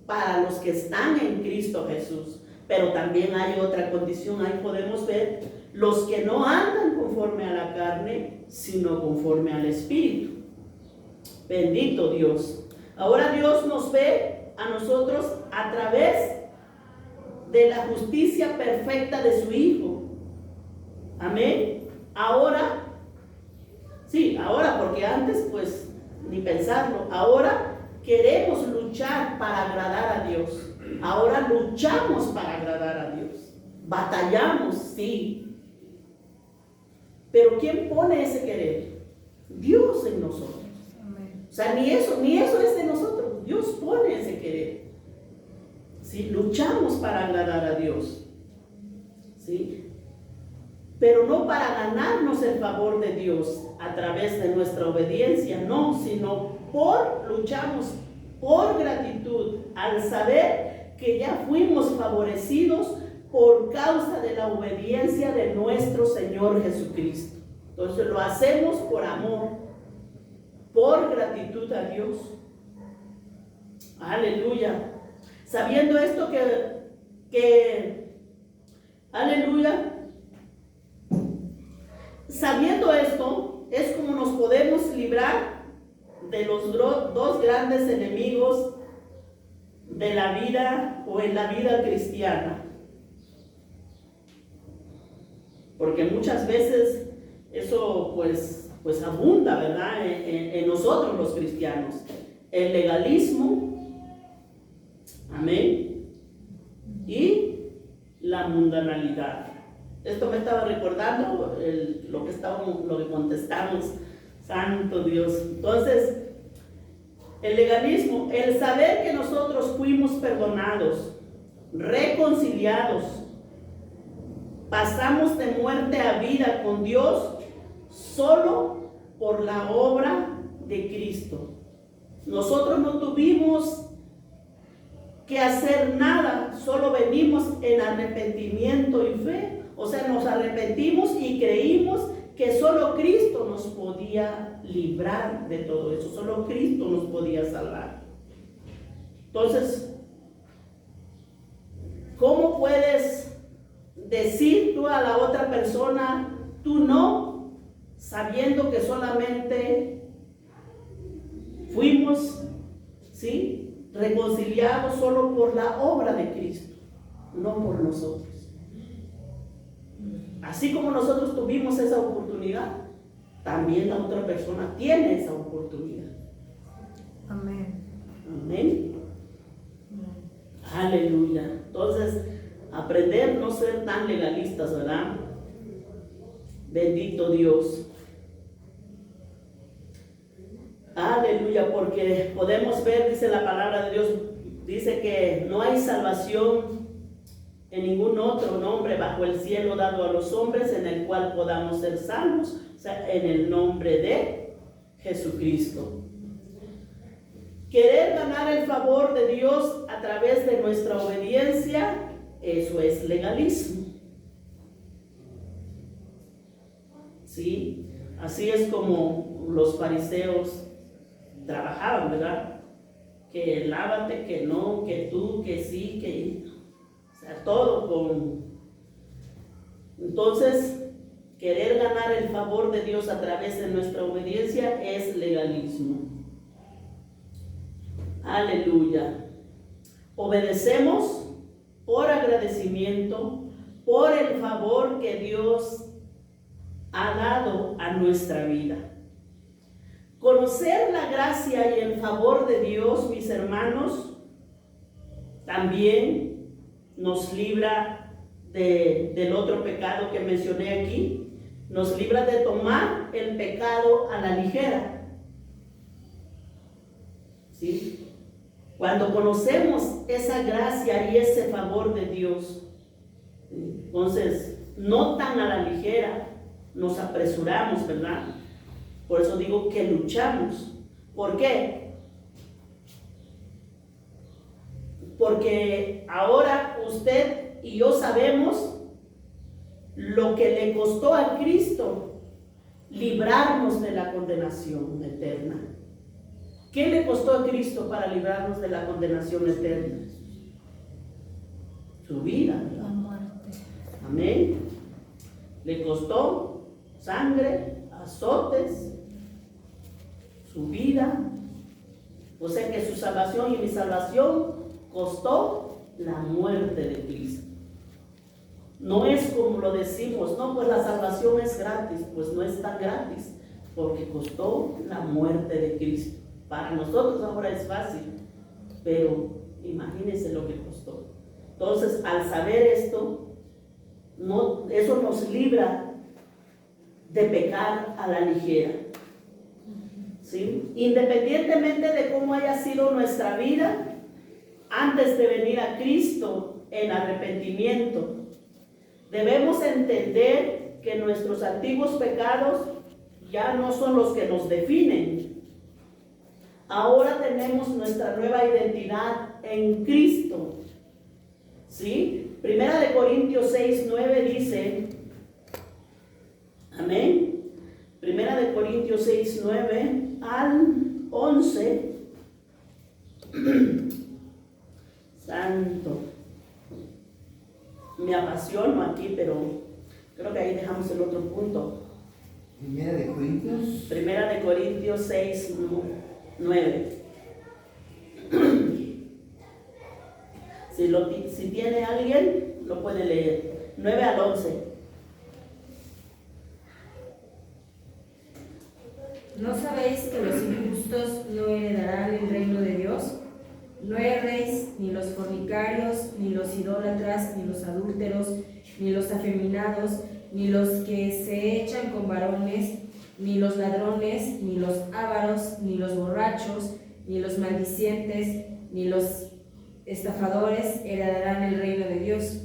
para los que están en Cristo Jesús. Pero también hay otra condición, ahí podemos ver: los que no andan conforme a la carne, sino conforme al Espíritu. Bendito Dios. Ahora Dios nos ve a nosotros a través de la justicia perfecta de su Hijo. Amén. Ahora, sí, ahora, porque antes pues ni pensarlo. Ahora queremos luchar para agradar a Dios. Ahora luchamos para agradar a Dios. Batallamos, sí. Pero ¿quién pone ese querer? Dios en nosotros. O sea, ni eso es de nosotros. Dios pone ese querer. ¿Sí? Luchamos para agradar a Dios. ¿Sí? Pero no para ganarnos el favor de Dios a través de nuestra obediencia, no, sino luchamos por gratitud al saber que ya fuimos favorecidos por causa de la obediencia de nuestro Señor Jesucristo. Entonces lo hacemos por amor, por gratitud a Dios. Aleluya. Sabiendo esto aleluya, sabiendo esto es como nos podemos librar de los dos grandes enemigos de la vida o en la vida cristiana. Porque muchas veces eso pues abunda, ¿verdad? En nosotros los cristianos. El legalismo, amén, y la mundanalidad. Esto me estaba recordando lo que contestamos, santo Dios. Entonces, el legalismo, el saber que nosotros fuimos perdonados, reconciliados, pasamos de muerte a vida con Dios solo por la obra de Cristo. Nosotros no tuvimos que hacer nada, solo venimos en arrepentimiento y fe. O sea, nos arrepentimos y creímos que solo Cristo nos podía librar de todo eso, solo Cristo nos podía salvar. Entonces, ¿cómo puedes decir tú a la otra persona, tú no, sabiendo que solamente fuimos, ¿sí?, reconciliados solo por la obra de Cristo, no por nosotros? Así como nosotros tuvimos esa oportunidad, también la otra persona tiene esa oportunidad. Amén. Amén. Aleluya. Entonces, aprender no ser tan legalistas, ¿verdad? Bendito Dios. Aleluya, porque podemos ver, dice la palabra de Dios, dice que no hay salvación en ningún otro nombre bajo el cielo dado a los hombres en el cual podamos ser salvos, o sea, en el nombre de Jesucristo. Querer ganar el favor de Dios a través de nuestra obediencia, eso es legalismo. ¿Sí? Así es como los fariseos trabajaban, ¿verdad? Que lávate, que no, que tú, que sí, que... O sea, todo con... Entonces, querer ganar el favor de Dios a través de nuestra obediencia es legalismo. Aleluya. Obedecemos por agradecimiento, por el favor que Dios ha dado a nuestra vida. Conocer la gracia y el favor de Dios, mis hermanos, también nos libra del otro pecado que mencioné aquí. Nos libra de tomar el pecado a la ligera. ¿Sí? Cuando conocemos esa gracia y ese favor de Dios, entonces no tan a la ligera nos apresuramos, ¿verdad? Por eso digo que luchamos. ¿Por qué? Porque ahora usted y yo sabemos lo que le costó a Cristo librarnos de la condenación eterna. ¿Qué le costó a Cristo para librarnos de la condenación eterna? Su vida, ¿verdad? La muerte. Amén. Le costó sangre, azotes, su vida. O sea que su salvación y mi salvación costó la muerte de Cristo. No es como lo decimos, no, pues la salvación es gratis. Pues no es tan gratis, porque costó la muerte de Cristo. Para nosotros ahora es fácil, pero imagínense lo que costó. Entonces, al saber esto, eso nos libra de pecar a la ligera. ¿Sí? Independientemente de cómo haya sido nuestra vida, antes de venir a Cristo en arrepentimiento, debemos entender que nuestros antiguos pecados ya no son los que nos definen. Ahora tenemos nuestra nueva identidad en Cristo. ¿Sí? Primera de Corintios 6:9 dice, amén. Primera de Corintios 6:9 al 11. Santo. Me apasiono aquí, pero creo que ahí dejamos el otro punto. Primera de Corintios. Primera de Corintios 6:9. Si tiene alguien, lo puede leer. 9 al 11. ¿No sabéis que los injustos no heredarán el reino de Dios? No erréis, ni los fornicarios, ni los idólatras, ni los adúlteros, ni los afeminados, ni los que se echan con varones, ni los ladrones, ni los ávaros, ni los borrachos, ni los maldicientes, ni los estafadores heredarán el reino de Dios.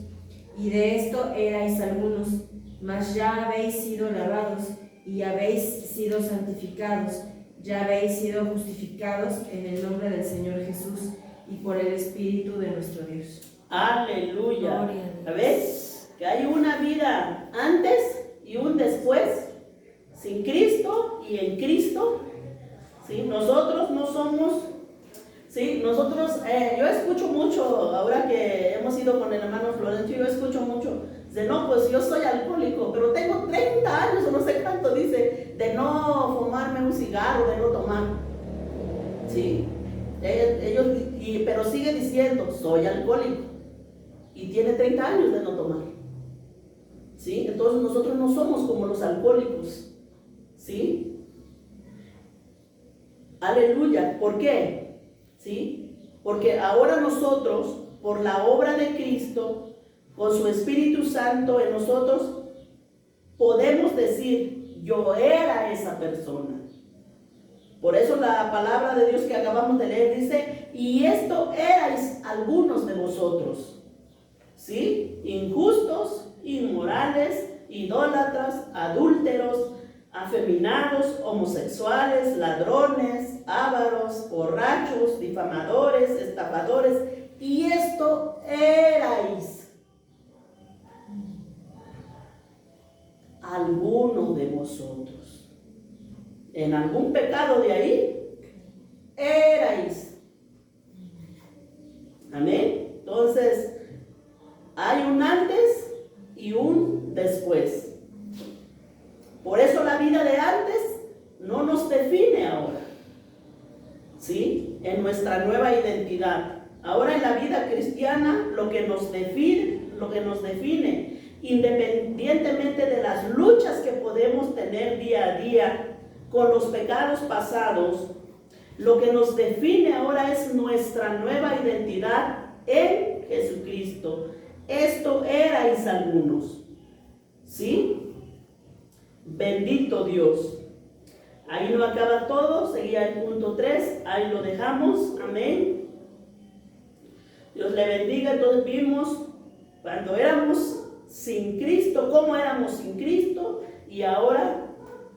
Y de esto erais algunos, mas ya habéis sido lavados, y habéis sido santificados, ya habéis sido justificados en el nombre del Señor Jesús y por el Espíritu de nuestro Dios. Aleluya. Gloria a Dios. ¿Sabes? Que hay una vida antes y un después, sin Cristo y en Cristo. ¿Sí? Nosotros no somos, ¿sí? Nosotros, yo escucho mucho, ahora que hemos ido con el hermano Florencio, yo escucho mucho, dice, no, pues yo soy alcohólico, pero tengo 30 años o no sé cuánto, dice, de no fumarme un cigarro, de no tomar. ¿Sí? Pero sigue diciendo, soy alcohólico, y tiene 30 años de no tomar. ¿Sí? Entonces nosotros no somos como los alcohólicos. ¿Sí? Aleluya. ¿Por qué? ¿Sí? Porque ahora nosotros, por la obra de Cristo, con su Espíritu Santo en nosotros, podemos decir, yo era esa persona. Por eso la palabra de Dios que acabamos de leer dice, y esto erais algunos de vosotros. ¿Sí? Injustos, inmorales, idólatras, adúlteros, afeminados, homosexuales, ladrones, ávaros, borrachos, difamadores, estafadores, y esto erais alguno de vosotros. En algún pecado de ahí, erais. Amén. Entonces, hay un antes y un después. en nuestra nueva identidad. Ahora en la vida cristiana lo que nos define, independientemente de las luchas que podemos tener día a día con los pecados pasados, lo que nos define ahora es nuestra nueva identidad en Jesucristo. Esto erais algunos, ¿sí? Bendito Dios. Ahí no acaba todo, seguía el punto 3, ahí lo dejamos, amén. Dios le bendiga. Entonces vimos cuando éramos sin Cristo, cómo éramos sin Cristo, y ahora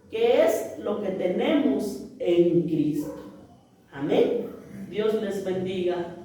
qué es lo que tenemos en Cristo. Amén. Dios les bendiga.